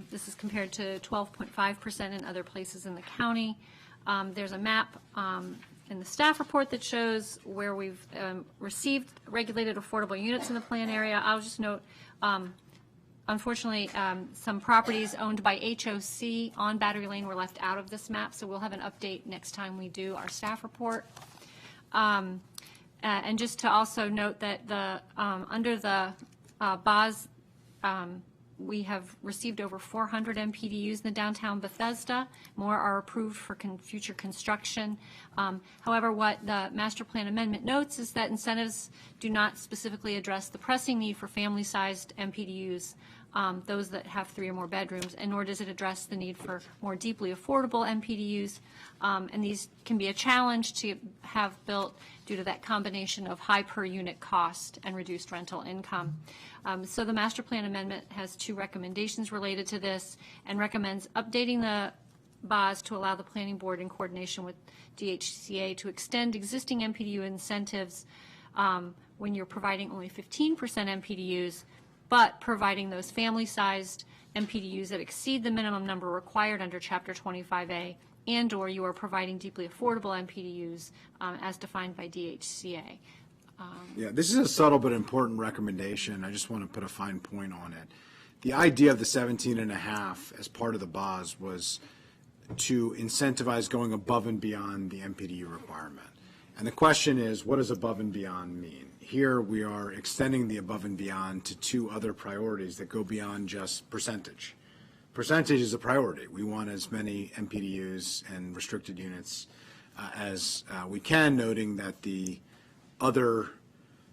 This is compared to 12.5% in other places in the county. There's a map in the staff report that shows where we've received regulated affordable units in the plan area. I'll just note, unfortunately, some properties owned by HOC on Battery Lane were left out of this map, so we'll have an update next time we do our staff report. And just to also note that the under the BOS, we have received over 400 MPDUs in the downtown Bethesda. More are approved for future construction. However, what the master plan amendment notes is that incentives do not specifically address the pressing need for family-sized MPDUs, those that have 3 or more bedrooms, and nor does it address the need for more deeply affordable MPDUs. And these can be a challenge to have built due to that combination of high per unit cost and reduced rental income. So the master plan amendment has 2 recommendations related to this and recommends updating the BOS to allow the planning board in coordination with DHCA to extend existing MPDU incentives when you're providing only 15% MPDUs, but providing those family-sized MPDUs that exceed the minimum number required under Chapter 25A, and or you are providing deeply affordable MPDUs as defined by DHCA. Yeah, this is a subtle but important recommendation. I just want to put a fine point on it. The idea of the 17.5 as part of the BOS was to incentivize going above and beyond the MPDU requirement. And the question is, what does above and beyond mean? Here we are extending the above and beyond to 2 other priorities that go beyond just percentage. Percentage is a priority. We want as many MPDUs and restricted units as we can, noting that the other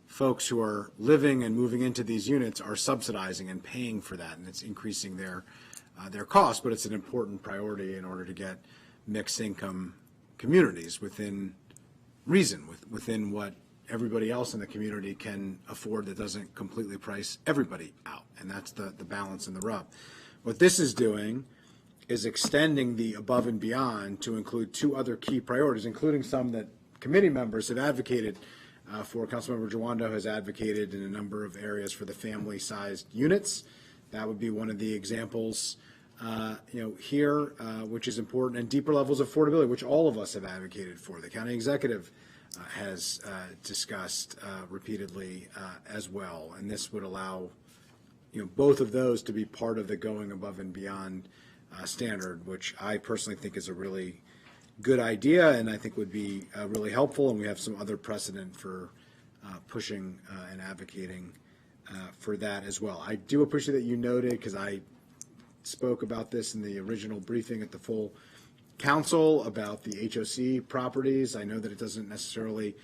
folks who are living and moving into these units are subsidizing and paying for that, and it's increasing their cost, but it's an important priority in order to get mixed income communities within reason, within what everybody else in the community can afford that doesn't completely price everybody out, and that's the balance and the rub. What this is doing is extending the above and beyond to include 2 other key priorities, including some that committee members have advocated for. Councilmember Jawando has advocated in a number of areas for the family-sized units. That would be one of the examples, here, which is important, and deeper levels of affordability, which all of us have advocated for. The county executive has discussed repeatedly as well, and this would allow, both of those to be part of the going above and beyond standard, which I personally think is a really good idea, and I think would be really helpful, and we have some other precedent for pushing and advocating for that as well. I do appreciate that you noted, because I spoke about this in the original briefing at the full council about the HOC properties. I know that it doesn't necessarily,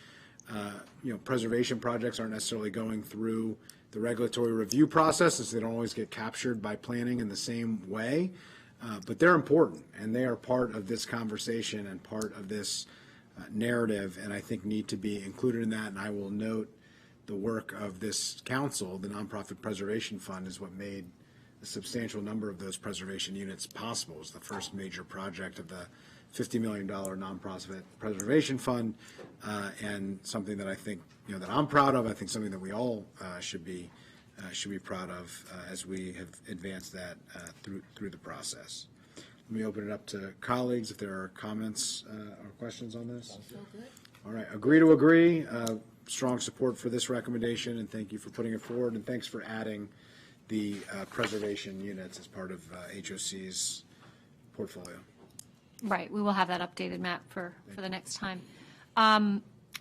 preservation projects aren't necessarily going through the regulatory review process, so they don't always get captured by planning in the same way. But they're important, and they are part of this conversation and part of this narrative, and I think need to be included in that. And I will note the work of this council. The Nonprofit Preservation Fund is what made a substantial number of those preservation units possible. It was the first major project of the $50 million Nonprofit Preservation Fund, and something that I think, that I'm proud of. I think something that we all should be proud of as we have advanced that through the process. Let me open it up to colleagues if there are comments or questions on this. All right, agree to agree. Strong support for this recommendation, and thank you for putting it forward, and thanks for adding the preservation units as part of HOC's portfolio. Right, we will have that updated map for the next time.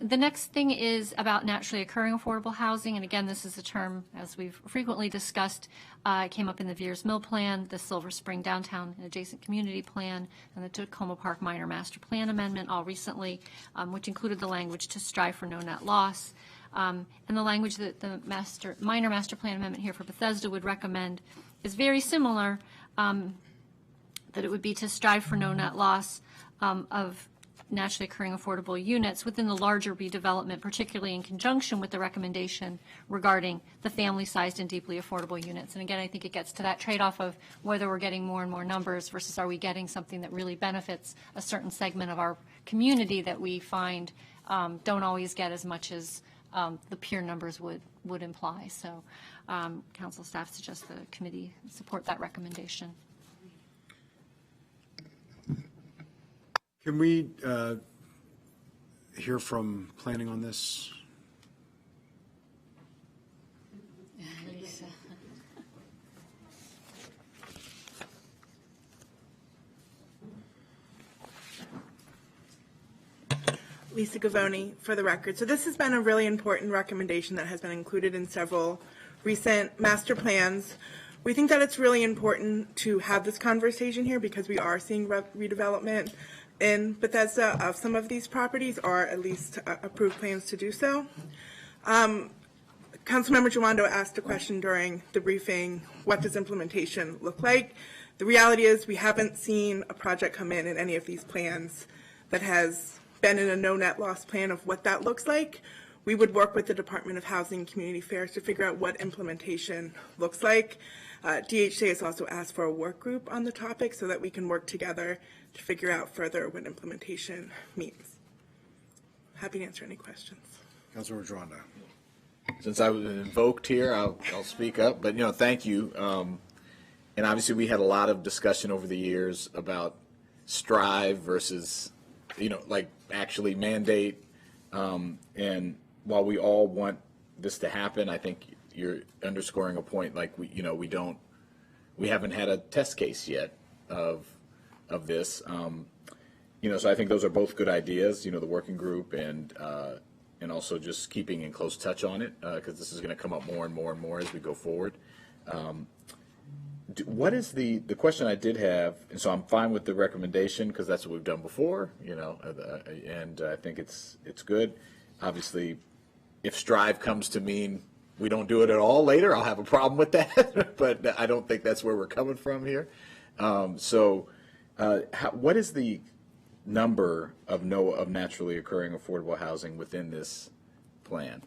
The next thing is about naturally occurring affordable housing, and again, this is a term, as we've frequently discussed, it came up in the Veers Mill Plan, the Silver Spring Downtown and Adjacent Community Plan, and the Tacoma Park Minor Master Plan Amendment, all recently, which included the language to strive for no net loss. And the language that the Minor Master Plan Amendment here for Bethesda would recommend is very similar, that it would be to strive for no net loss of naturally occurring affordable units within the larger redevelopment, particularly in conjunction with the recommendation regarding the family-sized and deeply affordable units. And again, I think it gets to that trade-off of whether we're getting more and more numbers versus are we getting something that really benefits a certain segment of our community that we find don't always get as much as the peer numbers would imply. So council staff suggests the committee support that recommendation. Can we hear from planning on this? Lisa Gavoni, for the record. So this has been a really important recommendation that has been included in several recent master plans. We think that it's really important to have this conversation here because we are seeing redevelopment in Bethesda of some of these properties, or at least approved plans to do so. Councilmember Giwando asked a question during the briefing, what does implementation look like? The reality is we haven't seen a project come in any of these plans that has been in a no net loss plan of what that looks like. We would work with the Department of Housing and Community Affairs to figure out what implementation looks like. DHA has also asked for a work group on the topic so that we can work together to figure out further what implementation means. Happy to answer any questions. Councilmember Giwando. Since I was invoked here, I'll speak up. But thank you. And obviously, we had a lot of discussion over the years about strive versus, like actually mandate. And while we all want this to happen, I think you're underscoring a point. Like we haven't had a test case yet of this. So I think those are both good ideas. The working group and also just keeping in close touch on it because this is going to come up more and more and more as we go forward. What is the question I did have? And so I'm fine with the recommendation because that's what we've done before. And I think it's good. Obviously, if strive comes to mean we don't do it at all later, I'll have a problem with that. But I don't think that's where we're coming from here. What is the number of naturally occurring affordable housing within this plan?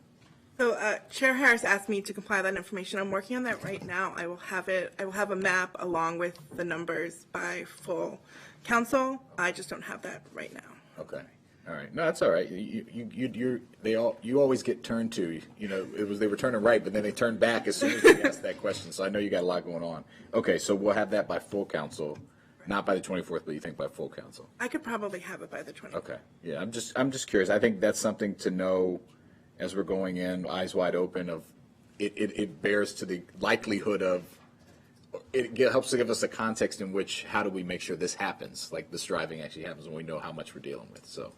So Chair Harris asked me to compile that information. I'm working on that right now. I will have a map along with the numbers by full council. I just don't have that right now. Okay. All right. No, that's all right. You always get turned to. They were turning right, but then they turned back as soon as they asked that question. So I know you got a lot going on. Okay, so we'll have that by full council, not by the 24th, but you think by full council. I could probably have it by the 24th. Okay. Yeah, I'm just curious. I think that's something to know as we're going in, eyes wide open. Of it bears to the likelihood of. It helps to give us a context in which how do we make sure this happens, like the striving actually happens when we know how much we're dealing with. So,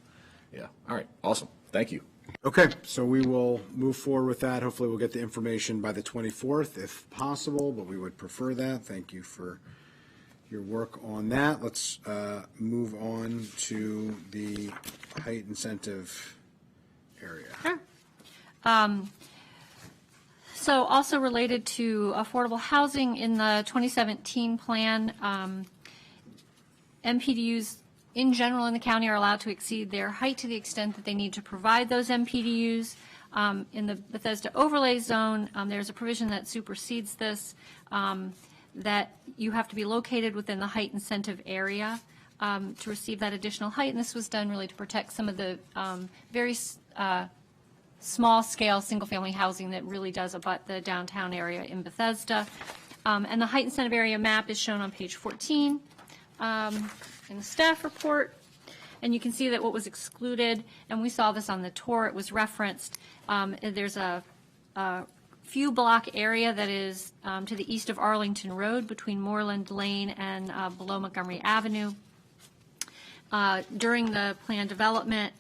yeah. All right. Awesome. Thank you. Okay, so we will move forward with that. Hopefully we'll get the information by the 24th if possible, but we would prefer that. Thank you for your work on that. Let's move on to the height incentive area. Sure. So also related to affordable housing in the 2017 plan, MPDUs in general in the county are allowed to exceed their height to the extent that they need to provide those MPDUs. In the Bethesda overlay zone, there's a provision that supersedes this, that you have to be located within the height incentive area to receive that additional height. And this was done really to protect some of the very small-scale single-family housing that really does abut the downtown area in Bethesda. And the height incentive area map is shown on page 14 in the staff report. And you can see that what was excluded, and we saw this on the tour, it was referenced. There's a few block area that is to the east of Arlington Road between Moreland Lane and below Montgomery Avenue. During the plan development,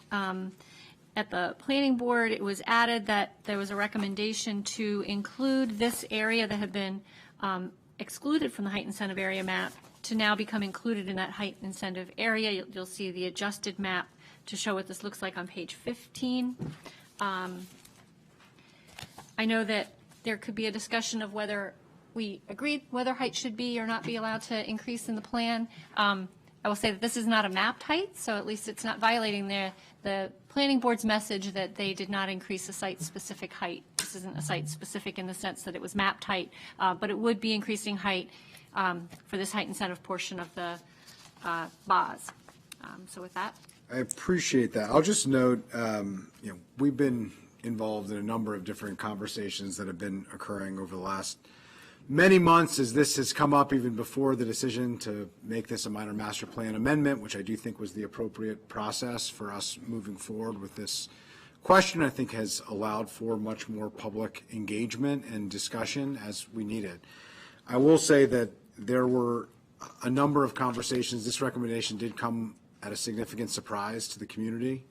at the planning board, it was added that there was a recommendation to include this area that had been excluded from the height incentive area map to now become included in that height incentive area. You'll see the adjusted map to show what this looks like on page 15. I know that there could be a discussion of whether we agreed whether height should be or not be allowed to increase in the plan. I will say that this is not a mapped height, so at least it's not violating the planning board's message that they did not increase the site-specific height. This isn't a site-specific in the sense that it was mapped height, but it would be increasing height for this height incentive portion of the BOS. So with that. I appreciate that. I'll just note, we've been involved in a number of different conversations that have been occurring over the last many months as this has come up, even before the decision to make this a minor master plan amendment, which I do think was the appropriate process for us moving forward with this question. I think has allowed for much more public engagement and discussion as we needed. I will say that there were a number of conversations. This recommendation did come at a significant surprise to the community.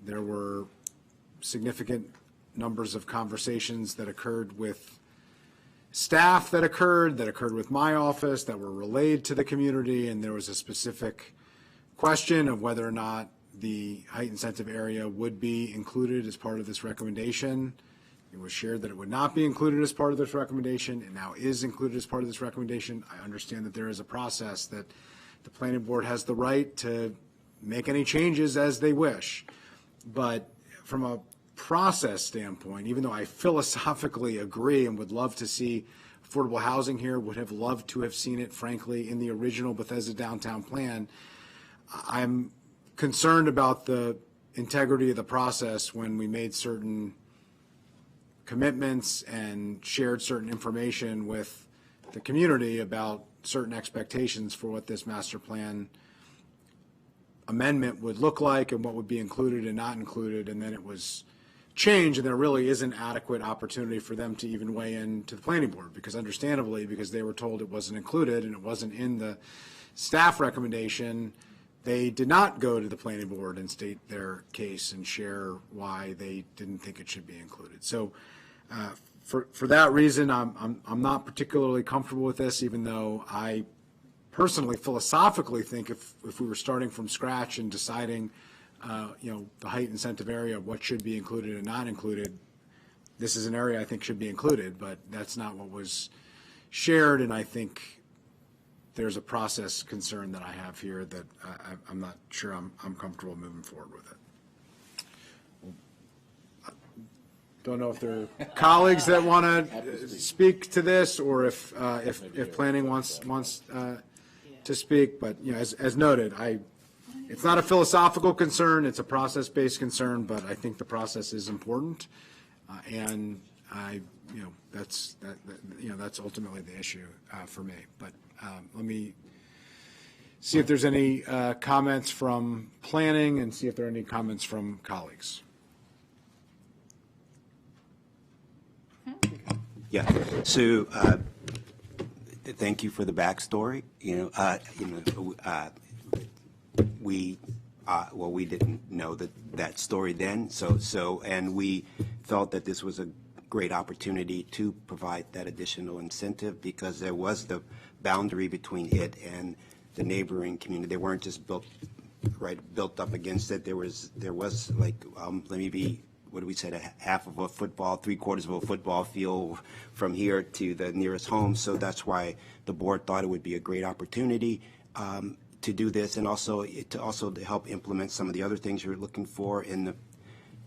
There were significant numbers of conversations that occurred with staff that occurred with my office, that were relayed to the community, and there was a specific question of whether or not the height incentive area would be included as part of this recommendation. It was shared that it would not be included as part of this recommendation. It now is included as part of this recommendation. I understand that there is a process that the planning board has the right to make any changes as they wish. But from a process standpoint, even though I philosophically agree and would love to see affordable housing here, would have loved to have seen it, frankly, in the original Bethesda downtown plan, I'm concerned about the integrity of the process when we made certain commitments and shared certain information with the community about certain expectations for what this master plan amendment would look like and what would be included and not included, and then it was changed, and there really isn't adequate opportunity for them to even weigh in to the planning board, because understandably, because they were told it wasn't included and it wasn't in the staff recommendation, they did not go to the planning board and state their case and share why they didn't think it should be included. So for that reason, I'm not particularly comfortable with this, even though I personally philosophically think if we were starting from scratch and deciding the height incentive area of what should be included and not included, this is an area I think should be included, but that's not what was shared, and I think there's a process concern that I have here that I'm not sure I'm comfortable moving forward with it. Don't know if there are colleagues that want to speak to this, or if planning wants to speak, but as noted, it's not a philosophical concern, it's a process-based concern, but I think the process is important, and that's ultimately the issue for me. But let me see if there's any comments from planning and see if there are any comments from colleagues. Yeah. So thank you for the backstory. We didn't know that story then. And we felt that this was a great opportunity to provide that additional incentive, because there was the boundary between it and the neighboring community. They weren't just built up against it. There was like, what do we say, half of a football, 3/4 of a football field from here to the nearest home. So that's why the board thought it would be a great opportunity to do this, and also to help implement some of the other things you're looking for in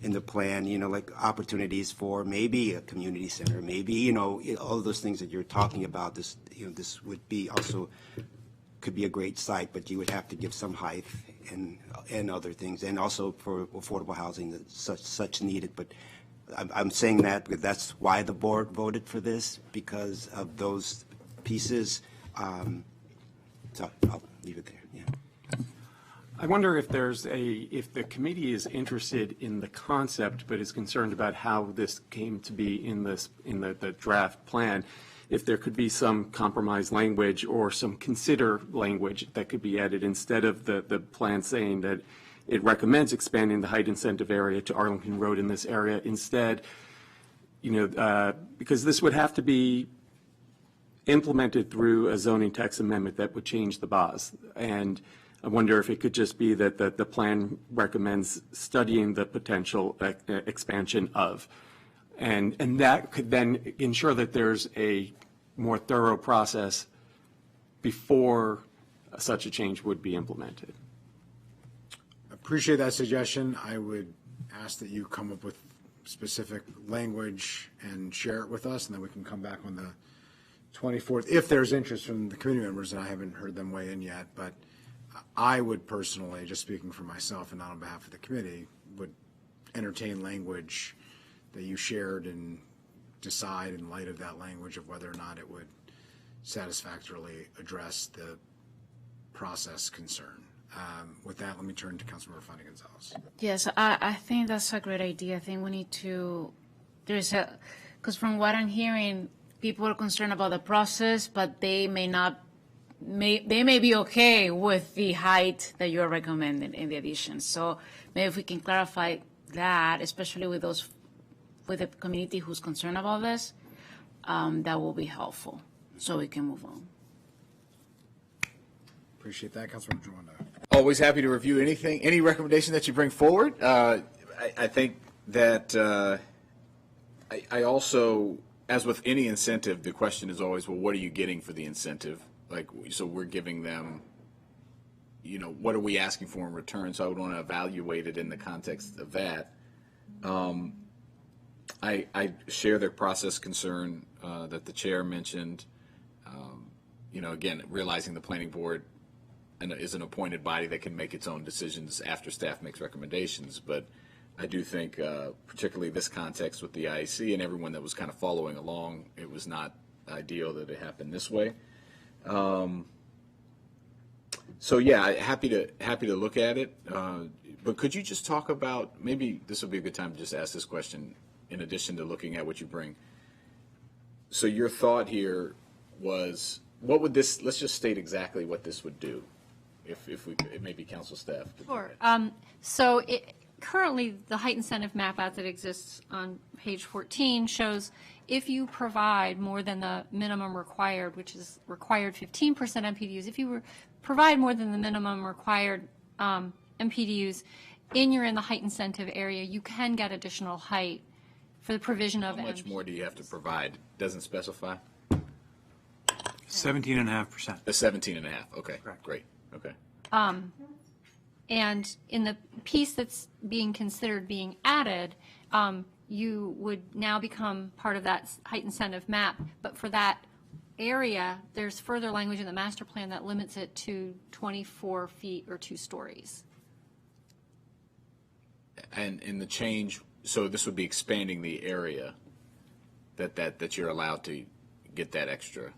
the plan, like opportunities for maybe a community center, maybe, all of those things that you're talking about. This would be also, could be a great site, but you would have to give some height and other things, and also for affordable housing that's such needed. But I'm saying that because that's why the board voted for this, because of those pieces. So I'll leave it there. Yeah. I wonder if if the committee is interested in the concept but is concerned about how this came to be in the draft plan, if there could be some compromise language or some consider language that could be added instead of the plan saying that it recommends expanding the height incentive area to Arlington Road in this area. Instead, because this would have to be implemented through a zoning text amendment that would change the BOS. And I wonder if it could just be that the plan recommends studying the potential expansion of. And that could then ensure that there's a more thorough process before such a change would be implemented. Appreciate that suggestion. I would ask that you come up with specific language and share it with us, and then we can come back on the 24th, if there's interest from the committee members, and I haven't heard them weigh in yet. But I would personally, just speaking for myself and not on behalf of the committee, would entertain language that you shared and decide in light of that language of whether or not it would satisfactorily address the process concern. With that, let me turn to Councilmember Fanny Gonzalez. Yes, I think that's a great idea. I think we need to, because from what I'm hearing, people are concerned about the process, but they may be okay with the height that you're recommending in the addition. So maybe if we can clarify that, especially with the community who's concerned about this, that will be helpful, so we can move on. Appreciate that, Councilmember Joanda. Always happy to review any recommendation that you bring forward. I think that I also, as with any incentive, the question is always, well, what are you getting for the incentive? Like, so we're giving them, what are we asking for in return? So I would want to evaluate it in the context of that. I share the process concern that the chair mentioned. Again, realizing the planning board is an appointed body that can make its own decisions after staff makes recommendations. But I do think, particularly this context with the IEC and everyone that was kind of following along, it was not ideal that it happened this way. So yeah, happy to look at it. But could you just talk about, maybe this would be a good time to just ask this question in addition to looking at what you bring. So your thought here was, what would this, let's just state exactly what this would do. If we could, maybe council staff. Sure. So currently, the height incentive map as it exists on page 14 shows if you provide more than the minimum required, which is required 15% MPDUs, if you provide more than the minimum required MPDUs in the height incentive area, you can get additional height for the provision of How much more do you have to provide? Doesn't specify? 17.5%. 17.5. Okay, great. Okay. And in the piece that's being considered being added, you would now become part of that height incentive map. But for that area, there's further language in the master plan that limits it to 24 feet or 2 stories. And in the change, so this would be expanding the area that you're allowed to get that extra.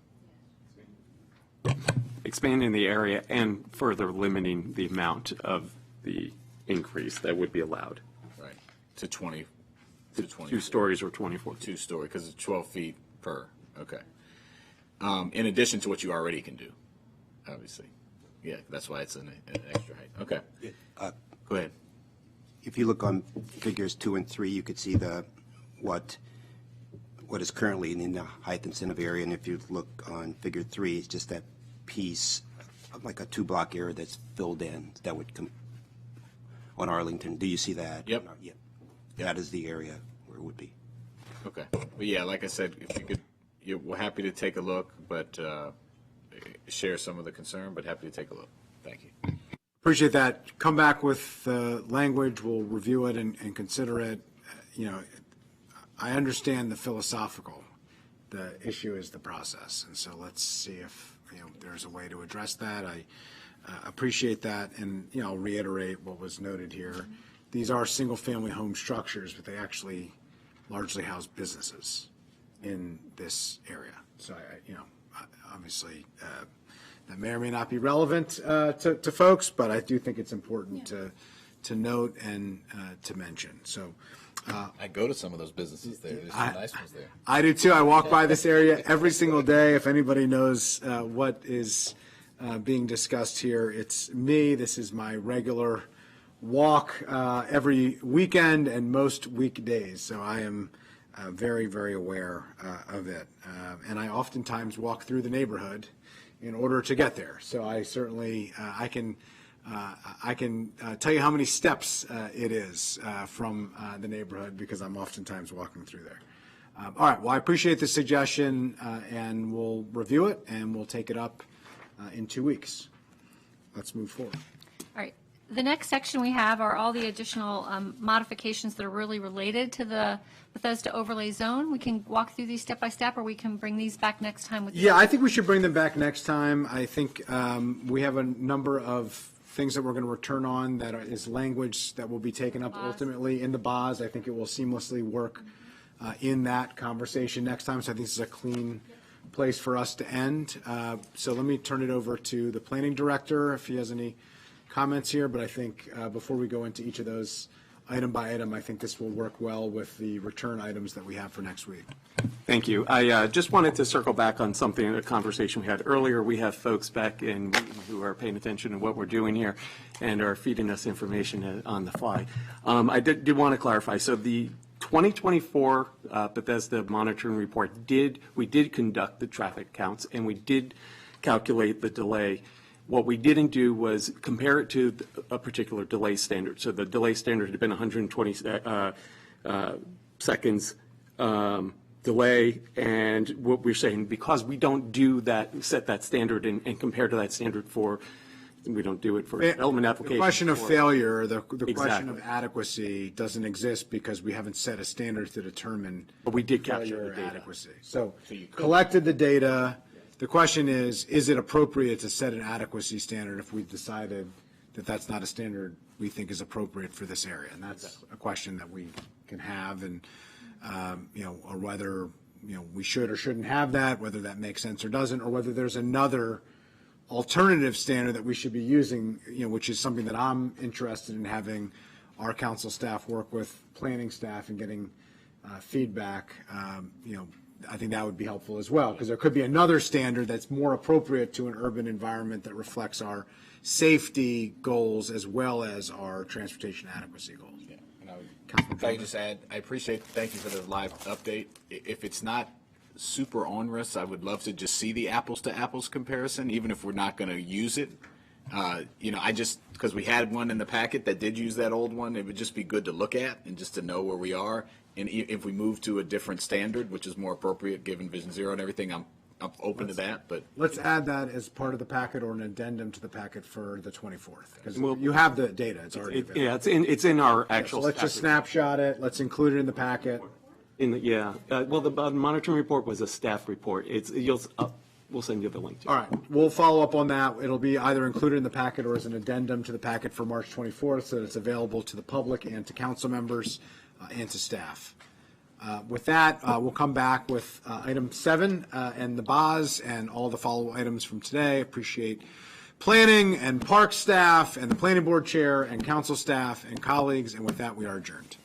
Expanding the area and further limiting the amount of the increase that would be allowed. Right. To 20. 2 stories or 24. 2 story, because it's 12 feet per. Okay. In addition to what you already can do, obviously. Yeah, that's why it's an extra height. Okay. Go ahead. If you look on figures 2 and 3, you could see what is currently in the height incentive area, and if you look on figure 3, it's just that piece, like a 2-block area that's filled in, that would come on Arlington. Do you see that? Yep. Yep. That is the area where it would be. Okay. But yeah, like I said, if you could, we're happy to take a look, but share some of the concern, but happy to take a look. Thank you. Appreciate that. Come back with the language. We'll review it and consider it. I understand the philosophical. The issue is the process. And so let's see if there's a way to address that. I appreciate that. And I'll reiterate what was noted here. These are single-family home structures, but they actually largely house businesses in this area. So, obviously, that may or may not be relevant to folks, but I do think it's important to note and to mention. So, I go to some of those businesses there. There's some nice ones there. I do too. I walk by this area every single day. If anybody knows what is being discussed here, it's me. This is my regular walk every weekend and most weekdays. So I am very, very aware of it. And I oftentimes walk through the neighborhood in order to get there. So I certainly, I can tell you how many steps it is from the neighborhood because I'm oftentimes walking through there. All right, well, I appreciate the suggestion and we'll review it and we'll take it up in 2 weeks. let's move forward. All right. The next section we have are all the additional modifications that are really related to the Bethesda overlay zone. We can walk through these step by step, or we can bring these back next time with. Yeah, I think we should bring them back next time. I think we have a number of things that we're going to return on that is language that will be taken up ultimately in the BOS. I think it will seamlessly work in that conversation next time. So I think this is a clean place for us to end. So let me turn it over to the planning director if he has any comments here, but I think before we go into each of those item by item, I think this will work well with the return items that we have for next week. Thank you. I just wanted to circle back on something, a conversation we had earlier. We have folks back in who are paying attention to what we're doing here and are feeding us information on the fly. I did want to clarify. So the 2024 Bethesda monitoring report we did conduct the traffic counts and we did calculate the delay. What we didn't do was compare it to a particular delay standard. So the delay standard had been 120 seconds delay, and what we're saying, because we don't do that, set that standard and compare to that standard we don't do it for development applications. The question of failure, the Exactly. question of adequacy doesn't exist because we haven't set a standard to determine But we did capture failure the data. adequacy. So collected the data. The question is it appropriate to set an adequacy standard if we've decided that that's not a standard we think is appropriate for this area? And that's a question that we can have, and or whether we should or shouldn't have that, whether that makes sense or doesn't, or whether there's another alternative standard that we should be using, which is something that I'm interested in having our council staff work with planning staff and getting feedback. I think that would be helpful as well, because there could be another standard that's more appropriate to an urban environment that reflects our safety goals as well as our transportation adequacy goals. Yeah. If I just add, thank you for the live update. If it's not super onerous, I would love to just see the apples to apples comparison, even if we're not going to use it. Because we had one in the packet that did use that old one, it would just be good to look at and just to know where we are. And if we move to a different standard, which is more appropriate given Vision Zero and everything, I'm open to that. But let's add that as part of the packet or an addendum to the packet for the 24th, because you have the data. It's already available. Yeah, it's in our actual. So let's just snapshot it. Let's include it in the packet. Well, the monitoring report was a staff report. We'll send you the link to it. All right, we'll follow up on that. It'll be either included in the packet or as an addendum to the packet for March 24th, so that it's available to the public and to council members and to staff. With that, we'll come back with item 7 and the BOS and all the follow items from today. Appreciate planning and park staff and the planning board chair and council staff and colleagues. And with that, we are adjourned.